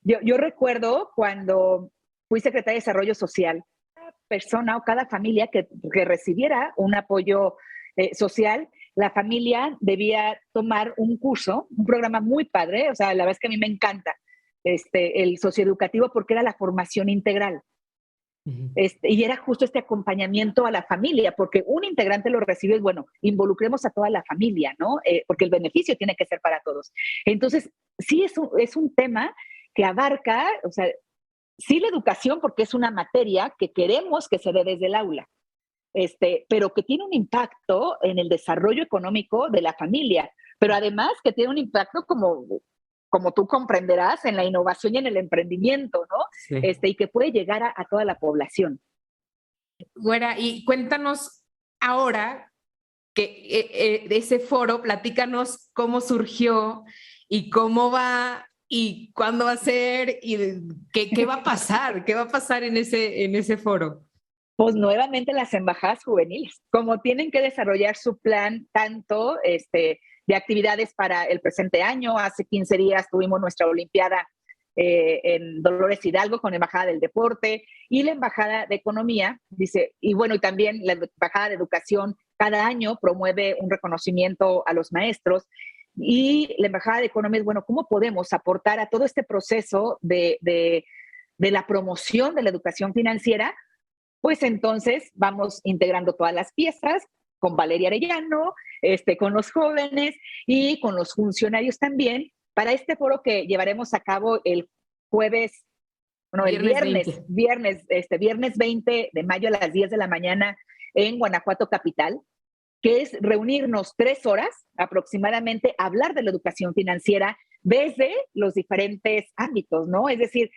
Yo recuerdo cuando fui secretaria de Desarrollo Social, cada persona o cada familia que recibiera un apoyo social, la familia debía tomar un curso, un programa muy padre, o sea, la verdad es que a mí me encanta el socioeducativo porque era la formación integral. Y era justo este acompañamiento a la familia, porque un integrante lo recibe, bueno, involucremos a toda la familia, ¿no? Porque el beneficio tiene que ser para todos. Entonces, sí es un tema que abarca, o sea, sí la educación, porque es una materia que queremos que se dé desde el aula, pero que tiene un impacto en el desarrollo económico de la familia, pero además que tiene un impacto como tú comprenderás, en la innovación y en el emprendimiento, ¿no? Sí. Y que puede llegar a toda la población. Güera, y cuéntanos ahora que de ese foro, platícanos cómo surgió y cómo va y cuándo va a ser y qué va a pasar, qué va a pasar en ese foro. Pues nuevamente las embajadas juveniles, como tienen que desarrollar su plan tanto de actividades para el presente año. Hace 15 días tuvimos nuestra Olimpiada en Dolores Hidalgo con la Embajada del Deporte y la Embajada de Economía, dice, y bueno, y también la Embajada de Educación cada año promueve un reconocimiento a los maestros. Y la Embajada de Economía es, bueno, ¿cómo podemos aportar a todo este proceso de de la promoción de la educación financiera, pues entonces vamos integrando todas las piezas con Valeria Arellano, con los jóvenes y con los funcionarios también, para este foro que llevaremos a cabo el jueves, no, el viernes 20 de mayo a las 10 de la mañana en Guanajuato Capital, que es reunirnos 3 horas aproximadamente, hablar de la educación financiera desde los diferentes ámbitos, ¿no? Es decir,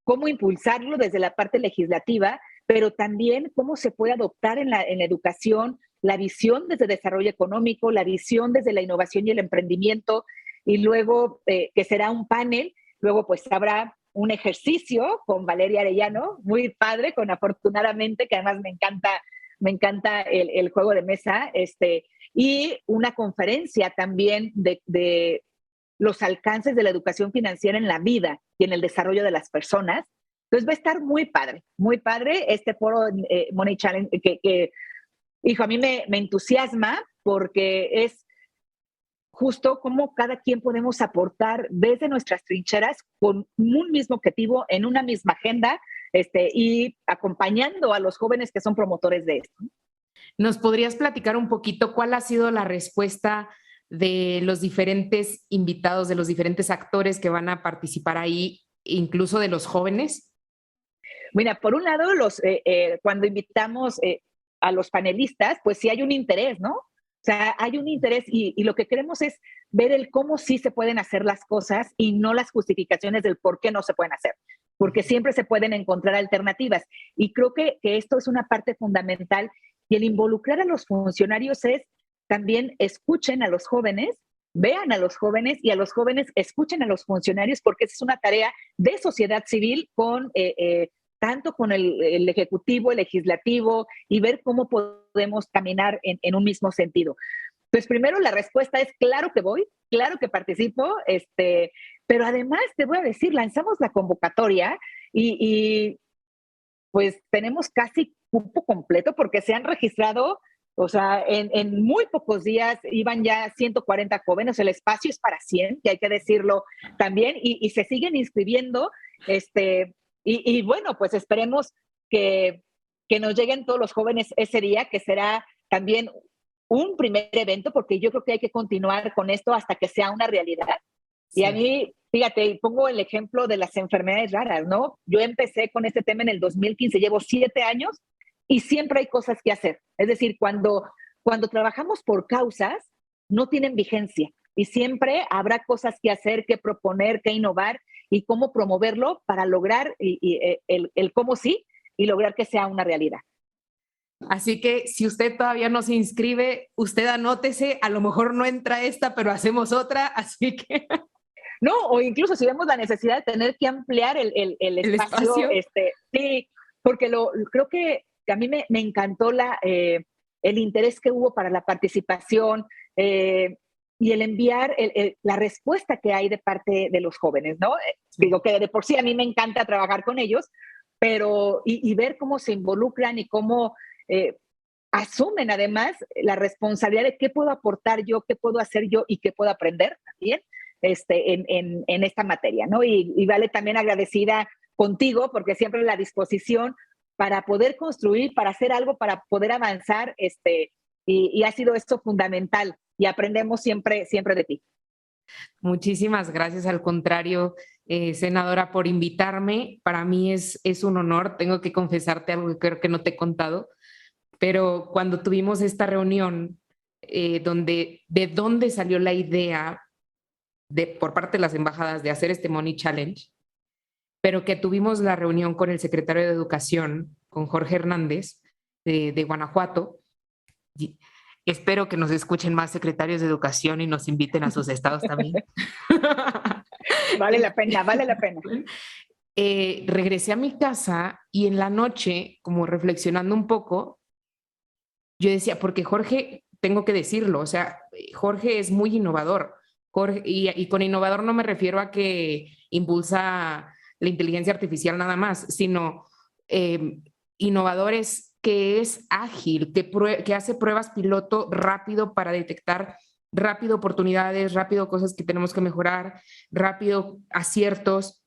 cómo impulsarlo desde la parte legislativa, pero también cómo se puede adoptar en la educación la visión desde el desarrollo económico, la visión desde la innovación y el emprendimiento, y luego que será un panel, luego pues habrá un ejercicio con Valeria Arellano, muy padre, con afortunadamente, que además me encanta el juego de mesa, y una conferencia también de los alcances de la educación financiera en la vida y en el desarrollo de las personas. Entonces va a estar muy padre este foro Money Challenge que hijo, a mí me entusiasma porque es justo cómo cada quien podemos aportar desde nuestras trincheras con un mismo objetivo, en una misma agenda, y acompañando a los jóvenes que son promotores de esto. ¿Nos podrías platicar un poquito cuál ha sido la respuesta de los diferentes invitados, de los diferentes actores que van a participar ahí, incluso de los jóvenes? Mira, por un lado, cuando invitamos a los panelistas, pues sí hay un interés, ¿no? O sea, hay un interés y lo que queremos es ver el cómo sí se pueden hacer las cosas y no las justificaciones del por qué no se pueden hacer, porque siempre se pueden encontrar alternativas. Y creo que esto es una parte fundamental, y el involucrar a los funcionarios es también escuchen a los jóvenes, vean a los jóvenes, y a los jóvenes escuchen a los funcionarios, porque esa es una tarea de sociedad civil con tanto con el ejecutivo, el legislativo, y ver cómo podemos caminar en un mismo sentido. Pues primero la respuesta es claro que voy, claro que participo, pero además te voy a decir, lanzamos la convocatoria y pues tenemos casi cupo completo porque se han registrado, o sea, en muy pocos días iban ya 140 jóvenes, el espacio es para 100, que hay que decirlo también, y se siguen inscribiendo, y bueno, pues esperemos que nos lleguen todos los jóvenes ese día, que será también un primer evento, porque yo creo que hay que continuar con esto hasta que sea una realidad. Sí. Y a mí, fíjate, pongo el ejemplo de las enfermedades raras, ¿no? Yo empecé con este tema en el 2015, llevo 7 años y siempre hay cosas que hacer. Es decir, cuando trabajamos por causas, no tienen vigencia y siempre habrá cosas que hacer, que proponer, que innovar y cómo promoverlo para lograr el cómo sí y lograr que sea una realidad. Así que si usted todavía no se inscribe, usted anótese, a lo mejor no entra esta, pero hacemos otra, así que... No, o incluso si vemos la necesidad de tener que ampliar el espacio, sí, porque creo que a mí me encantó el interés que hubo para la participación y el enviar la respuesta que hay de parte de los jóvenes, ¿no? Sí. Digo que de por sí a mí me encanta trabajar con ellos, pero y ver cómo se involucran y cómo asumen además la responsabilidad de qué puedo aportar yo, qué puedo hacer yo y qué puedo aprender también en esta materia, ¿no? Y Vale, también agradecida contigo porque siempre la disposición para poder construir, para hacer algo, para poder avanzar, y ha sido esto fundamental y aprendemos siempre de ti. Muchísimas gracias, al contrario, senadora, por invitarme. Para mí es un honor. Tengo que confesarte algo que creo que no te he contado, pero cuando tuvimos esta reunión, de dónde salió la idea por parte de las embajadas de hacer este Money Challenge, pero que tuvimos la reunión con el secretario de Educación, con Jorge Hernández, de Guanajuato. Y espero que nos escuchen más secretarios de Educación y nos inviten a sus estados también. Vale la pena, vale la pena. Regresé a mi casa y en la noche, como reflexionando un poco, yo decía, porque Jorge, tengo que decirlo, o sea, Jorge es muy innovador. Jorge, y con innovador no me refiero a que impulsa la inteligencia artificial nada más, sino innovador es que es ágil, que hace pruebas piloto rápido para detectar rápido oportunidades, rápido cosas que tenemos que mejorar, rápido aciertos.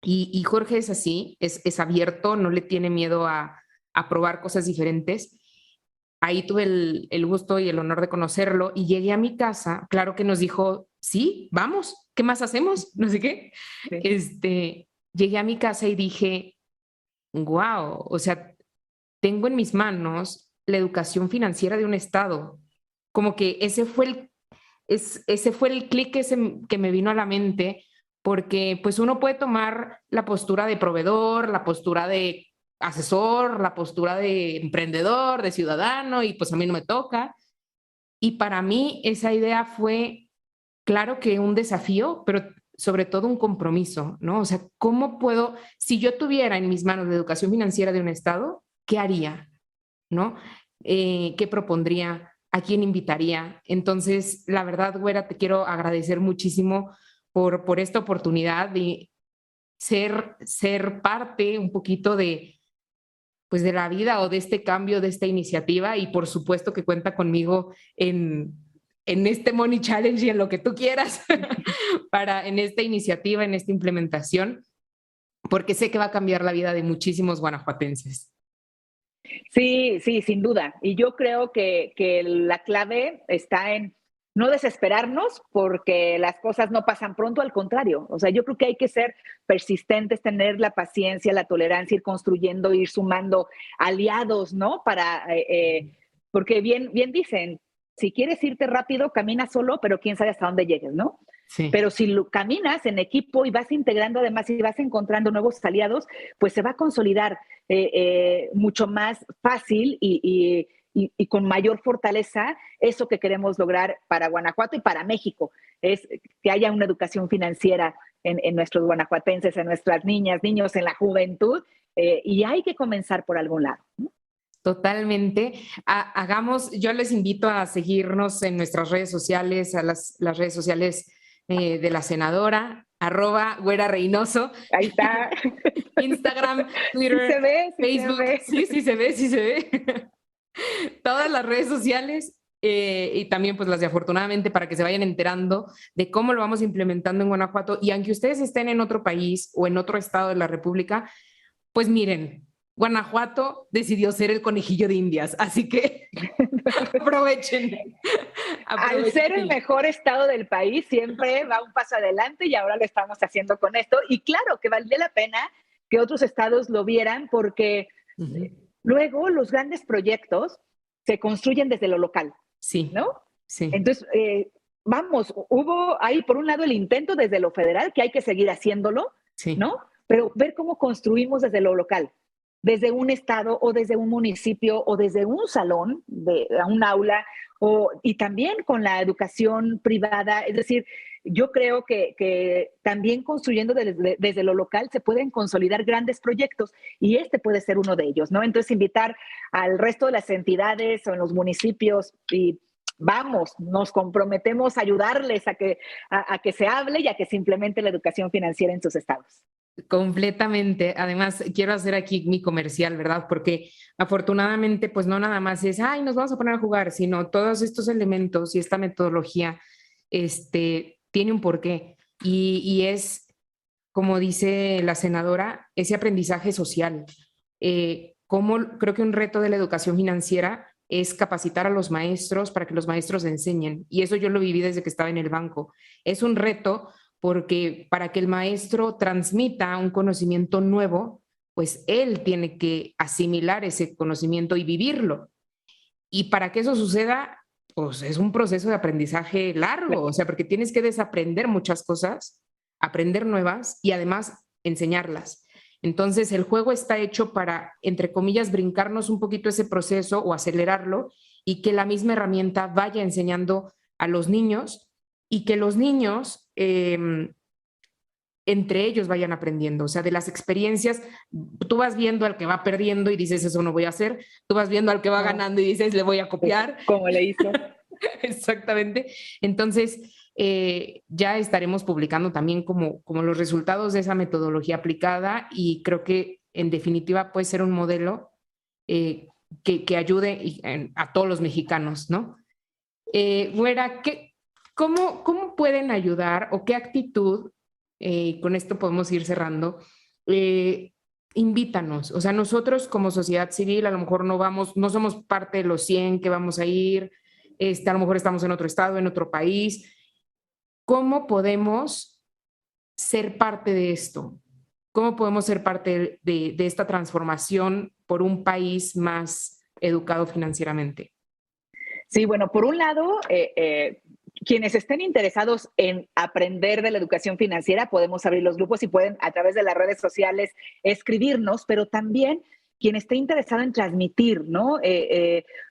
Y Jorge es así, es abierto, no le tiene miedo a probar cosas diferentes. Ahí tuve el gusto y el honor de conocerlo y llegué a mi casa, claro que nos dijo, sí, vamos, ¿qué más hacemos? No sé qué. Sí. Llegué a mi casa y dije, wow, o sea, tengo en mis manos la educación financiera de un estado. Como que ese fue el clic que me vino a la mente, porque pues uno puede tomar la postura de proveedor, la postura de asesor, la postura de emprendedor, de ciudadano, y pues a mí no me toca. Y para mí esa idea fue, claro que un desafío, pero sobre todo un compromiso, ¿no? O sea, ¿cómo puedo, si yo tuviera en mis manos la educación financiera de un estado, qué haría? ¿No? ¿Qué propondría? ¿A quién invitaría? Entonces, la verdad, güera, te quiero agradecer muchísimo por esta oportunidad de ser parte un poquito de, pues, de la vida o de este cambio, de esta iniciativa y por supuesto que cuenta conmigo en este Money Challenge y en lo que tú quieras en esta iniciativa, en esta implementación, porque sé que va a cambiar la vida de muchísimos guanajuatenses. Sí, sí, sin duda. Y yo creo que la clave está en no desesperarnos porque las cosas no pasan pronto, al contrario. O sea, yo creo que hay que ser persistentes, tener la paciencia, la tolerancia, ir construyendo, ir sumando aliados, ¿no? Porque bien dicen, si quieres irte rápido, camina solo, pero quién sabe hasta dónde llegues, ¿no? Sí. Pero si lo caminas en equipo y vas integrando además y vas encontrando nuevos aliados, pues se va a consolidar mucho más fácil y con mayor fortaleza eso que queremos lograr para Guanajuato y para México, es que haya una educación financiera en nuestros guanajuatenses, en nuestras niñas, niños, en la juventud, y hay que comenzar por algún lado, ¿no? Totalmente. Yo les invito a seguirnos en nuestras redes sociales, a las redes sociales de la senadora, @Güera Reynoso, Ahí está. Instagram, Sí Twitter, se ve, sí se Facebook, ve. sí, sí se ve, sí se ve. Todas las redes sociales y también pues las de afortunadamente para que se vayan enterando de cómo lo vamos implementando en Guanajuato y aunque ustedes estén en otro país o en otro estado de la República, pues miren, Guanajuato decidió ser el conejillo de Indias, así que aprovechen, Al ser el aprovechen. mejor estado del país, siempre va un paso adelante y ahora lo estamos haciendo con esto. Y claro que valdría la pena que otros estados lo vieran porque Uh -huh. luego los grandes proyectos se construyen desde lo local, Sí, ¿no? sí, Entonces, vamos, hubo ahí por un lado el intento desde lo federal, que hay que seguir haciéndolo, sí. ¿no? Pero ver cómo construimos desde lo local, desde un estado o desde un municipio o desde un salón, de un aula, y también con la educación privada, es decir, yo creo que también construyendo desde lo local se pueden consolidar grandes proyectos y este puede ser uno de ellos, ¿no? Entonces, invitar al resto de las entidades o en los municipios y vamos, nos comprometemos a ayudarles a que se hable y a que se implemente la educación financiera en sus estados. Completamente. Además, quiero hacer aquí mi comercial, ¿verdad? Porque afortunadamente, pues no nada más es, ay, nos vamos a poner a jugar, sino todos estos elementos y esta metodología, tiene un porqué. Y es, como dice la senadora, ese aprendizaje social. Como creo que un reto de la educación financiera es capacitar a los maestros para que los maestros enseñen. Y eso yo lo viví desde que estaba en el banco. Es un reto porque para que el maestro transmita un conocimiento nuevo, pues él tiene que asimilar ese conocimiento y vivirlo. Y para que eso suceda, pues es un proceso de aprendizaje largo, o sea, porque tienes que desaprender muchas cosas, aprender nuevas y además enseñarlas. Entonces, el juego está hecho para, entre comillas, brincarnos un poquito ese proceso o acelerarlo y que la misma herramienta vaya enseñando a los niños y que los niños entre ellos vayan aprendiendo, o sea, de las experiencias, tú vas viendo al que va perdiendo y dices, eso no voy a hacer, tú vas viendo al que va ganando y dices, le voy a copiar. Como le hizo. Exactamente. Entonces, ya estaremos publicando también como los resultados de esa metodología aplicada y creo que en definitiva puede ser un modelo que ayude a todos los mexicanos, ¿no? Güera, ¿cómo pueden ayudar o qué actitud con esto podemos ir cerrando, invítanos, o sea, nosotros como sociedad civil a lo mejor no somos parte de los 100 que vamos a ir, a lo mejor estamos en otro estado, en otro país. ¿Cómo podemos ser parte de esto? ¿Cómo podemos ser parte de esta transformación por un país más educado financieramente? Sí, bueno, por un lado, quienes estén interesados en aprender de la educación financiera, podemos abrir los grupos y pueden a través de las redes sociales escribirnos, pero también quien esté interesado en transmitir, ¿no?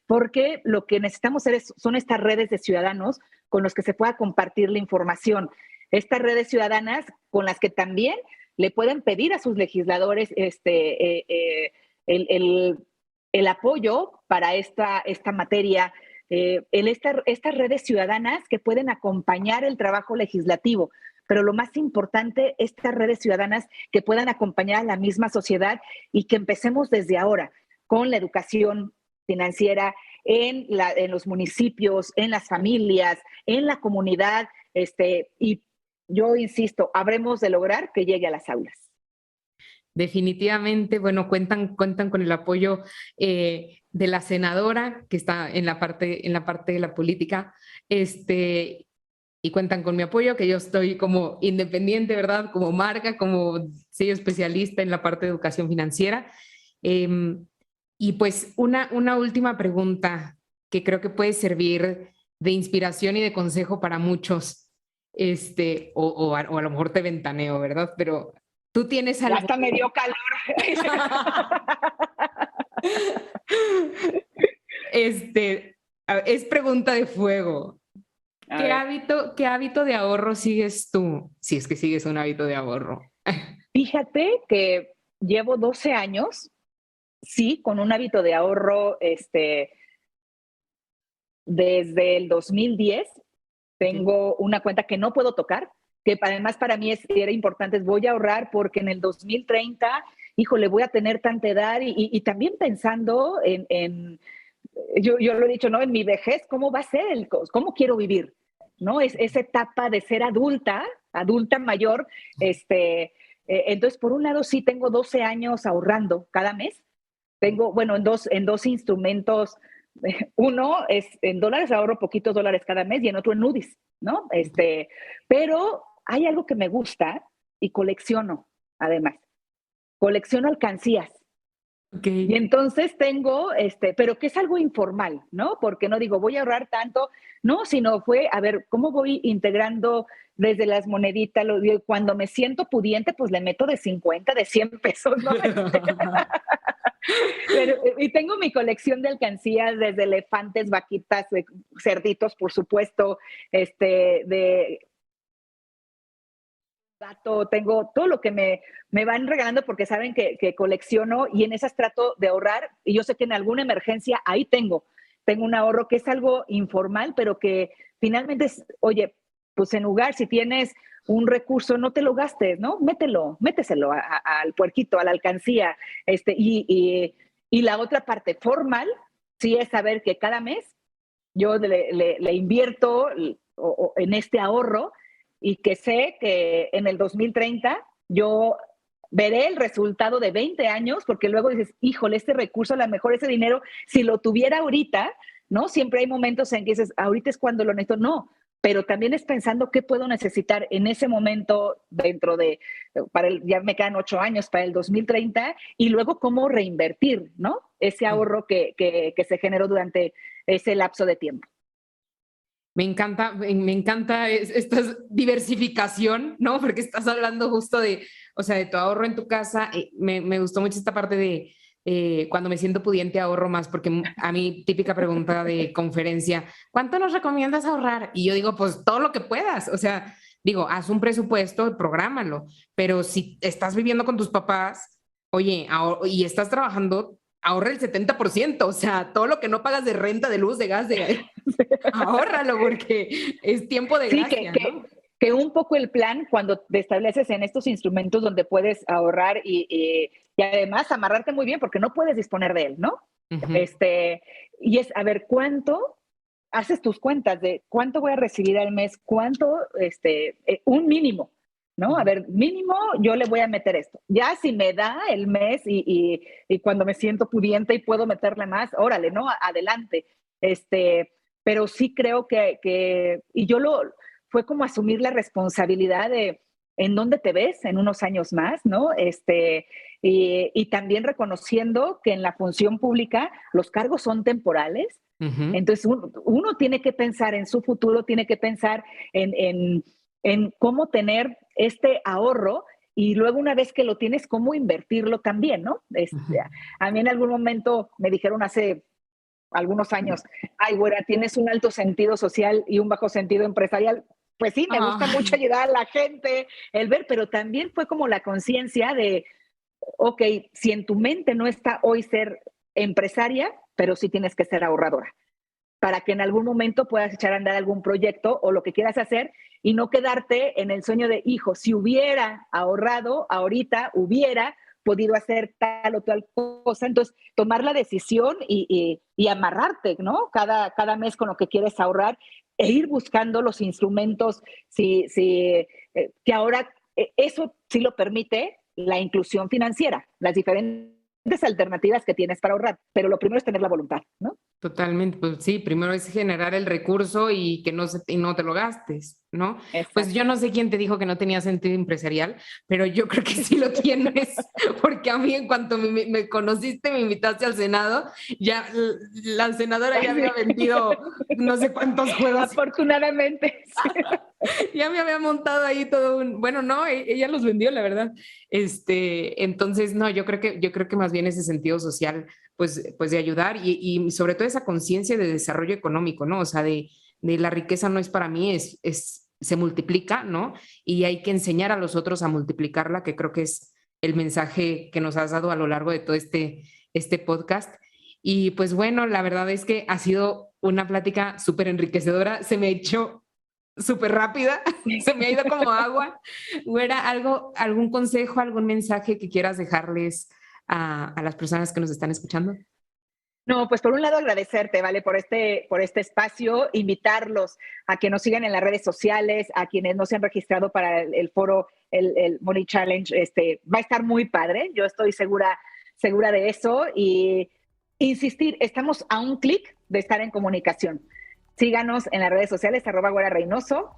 Porque lo que necesitamos son estas redes de ciudadanos con los que se pueda compartir la información. Estas redes ciudadanas con las que también le pueden pedir a sus legisladores el, el, el apoyo para esta materia, estas redes ciudadanas que pueden acompañar el trabajo legislativo, pero lo más importante, estas redes ciudadanas que puedan acompañar a la misma sociedad y que empecemos desde ahora con la educación financiera en los municipios, en las familias, en la comunidad, y yo insisto, habremos de lograr que llegue a las aulas. Definitivamente, bueno, cuentan con el apoyo de la senadora que está en la parte de la política, y cuentan con mi apoyo, que yo estoy como independiente, ¿verdad? Como marca, como sello especialista en la parte de educación financiera. Y pues una última pregunta que creo que puede servir de inspiración y de consejo para muchos, o a lo mejor te ventaneo, ¿verdad? Pero tú tienes algo. Ya hasta me dio calor. Es pregunta de fuego. ¿Qué hábito de ahorro sigues tú? Si es que sigues un hábito de ahorro. Fíjate que llevo 12 años, sí, con un hábito de ahorro, desde el 2010. Tengo una cuenta que no puedo tocar, que además para mí era importante, voy a ahorrar porque en el 2030, híjole, voy a tener tanta edad y también pensando yo lo he dicho, ¿no? En mi vejez, ¿cómo va a ser cómo quiero vivir? ¿No? Esa etapa de ser adulta mayor, entonces, por un lado, sí tengo 12 años ahorrando cada mes. Tengo, bueno, en dos instrumentos. Uno es en dólares, ahorro poquitos dólares cada mes y en otro en UDIs, ¿no? Pero hay algo que me gusta y colecciono, además. Colecciono alcancías. Okay. Y entonces tengo, pero que es algo informal, ¿no? Porque no digo, voy a ahorrar tanto, no, sino fue, a ver, ¿cómo voy integrando desde las moneditas? Cuando me siento pudiente, pues le meto de 50, de 100 pesos, ¿no? Y tengo mi colección de alcancías, desde elefantes, vaquitas, cerditos, por supuesto, de gato, tengo todo lo que me van regalando porque saben que colecciono y en esas trato de ahorrar y yo sé que en alguna emergencia ahí tengo un ahorro que es algo informal, pero que finalmente es, oye, pues en lugar, si tienes un recurso, no te lo gastes, ¿no? Méteselo al puerquito, a la alcancía, y la otra parte formal, sí es saber que cada mes yo le invierto en este ahorro y que sé que en el 2030 yo veré el resultado de 20 años, porque luego dices, híjole, este recurso, a lo mejor ese dinero, si lo tuviera ahorita, ¿no? Siempre hay momentos en que dices, ahorita es cuando lo necesito, no, pero también es pensando qué puedo necesitar en ese momento ya me quedan 8 años para el 2030 y luego cómo reinvertir, ¿no? Ese ahorro que se generó durante ese lapso de tiempo. Me encanta esta diversificación, ¿no? Porque estás hablando justo o sea, de tu ahorro en tu casa. Me gustó mucho esta parte de cuando me siento pudiente ahorro más, porque a mí típica pregunta de conferencia, ¿cuánto nos recomiendas ahorrar? Y yo digo, pues todo lo que puedas. O sea, digo, haz un presupuesto, prográmalo, pero si estás viviendo con tus papás, oye, y estás trabajando, ahorra el 70%, o sea, todo lo que no pagas de renta, de luz, de gas, ahórralo porque es tiempo de gracia, sí, ¿no? Que un poco el plan, cuando te estableces en estos instrumentos donde puedes ahorrar y además amarrarte muy bien porque no puedes disponer de él, ¿no? Uh-huh. Y es, a ver, ¿cuánto haces tus cuentas de cuánto voy a recibir al mes? ¿Cuánto, un mínimo? ¿no? A ver, mínimo yo le voy a meter esto. Ya si me da el mes y cuando me siento pudiente y puedo meterle más, órale, ¿no? Adelante. Pero sí creo que fue como asumir la responsabilidad de en dónde te ves en unos años más, ¿no? Y también reconociendo que en la función pública los cargos son temporales. Uh-huh. Entonces uno tiene que pensar en su futuro, tiene que pensar en cómo tener este ahorro y luego una vez que lo tienes, cómo invertirlo también, ¿no? Uh-huh. A mí en algún momento me dijeron hace algunos años, ay, güera, tienes un alto sentido social y un bajo sentido empresarial. Pues sí, me gusta mucho ayudar a la gente, el ver, pero también fue como la conciencia de, ok, si en tu mente no está hoy ser empresaria, pero sí tienes que ser ahorradora, para que en algún momento puedas echar a andar algún proyecto o lo que quieras hacer y no quedarte en el sueño de, hijo, si hubiera ahorrado ahorita, hubiera podido hacer tal o tal cosa. Entonces, tomar la decisión y amarrarte, ¿no? Cada mes con lo que quieres ahorrar e ir buscando los instrumentos, que ahora eso sí lo permite la inclusión financiera, las diferentes alternativas que tienes para ahorrar, pero lo primero es tener la voluntad, ¿no? Totalmente, pues sí, primero es generar el recurso y que no te lo gastes, ¿no? Exacto. Pues yo no sé quién te dijo que no tenía sentido empresarial, pero yo creo que sí lo tienes, porque a mí en cuanto me conociste, me invitaste al Senado, ya la senadora ya había vendido no sé cuántos juegos. Afortunadamente. Sí. Ya me había montado ahí todo bueno, no, ella los vendió, la verdad. Entonces, no, yo creo que más bien ese sentido social, pues de ayudar y sobre todo esa conciencia de desarrollo económico, ¿no? O sea, de la riqueza no es para mí, se multiplica, ¿no? Y hay que enseñar a los otros a multiplicarla, que creo que es el mensaje que nos has dado a lo largo de todo este podcast. Y pues bueno, la verdad es que ha sido una plática súper enriquecedora, se me echó súper rápida, se me ha ido como agua. Güera, ¿algún consejo, algún mensaje que quieras dejarles a las personas que nos están escuchando? No, pues por un lado agradecerte, ¿vale? Por este espacio, invitarlos a que nos sigan en las redes sociales, a quienes no se han registrado para el foro, el Money Challenge, va a estar muy padre, yo estoy segura de eso y insistir, estamos a un clic de estar en comunicación. Síganos en las redes sociales, @GüeraReynoso.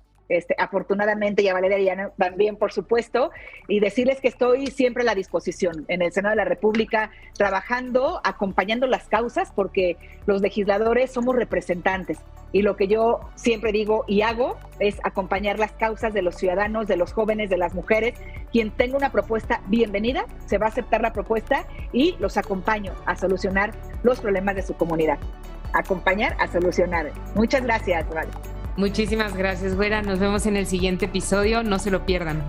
Afortunadamente, y a Valeria y Ana también, por supuesto, y decirles que estoy siempre a la disposición en el Senado de la República, trabajando, acompañando las causas, porque los legisladores somos representantes. Y lo que yo siempre digo y hago es acompañar las causas de los ciudadanos, de los jóvenes, de las mujeres. Quien tenga una propuesta, bienvenida, se va a aceptar la propuesta y los acompaño a solucionar los problemas de su comunidad. Acompañar a solucionar. Muchas gracias, Vale. Muchísimas gracias, güera. Nos vemos en el siguiente episodio. No se lo pierdan.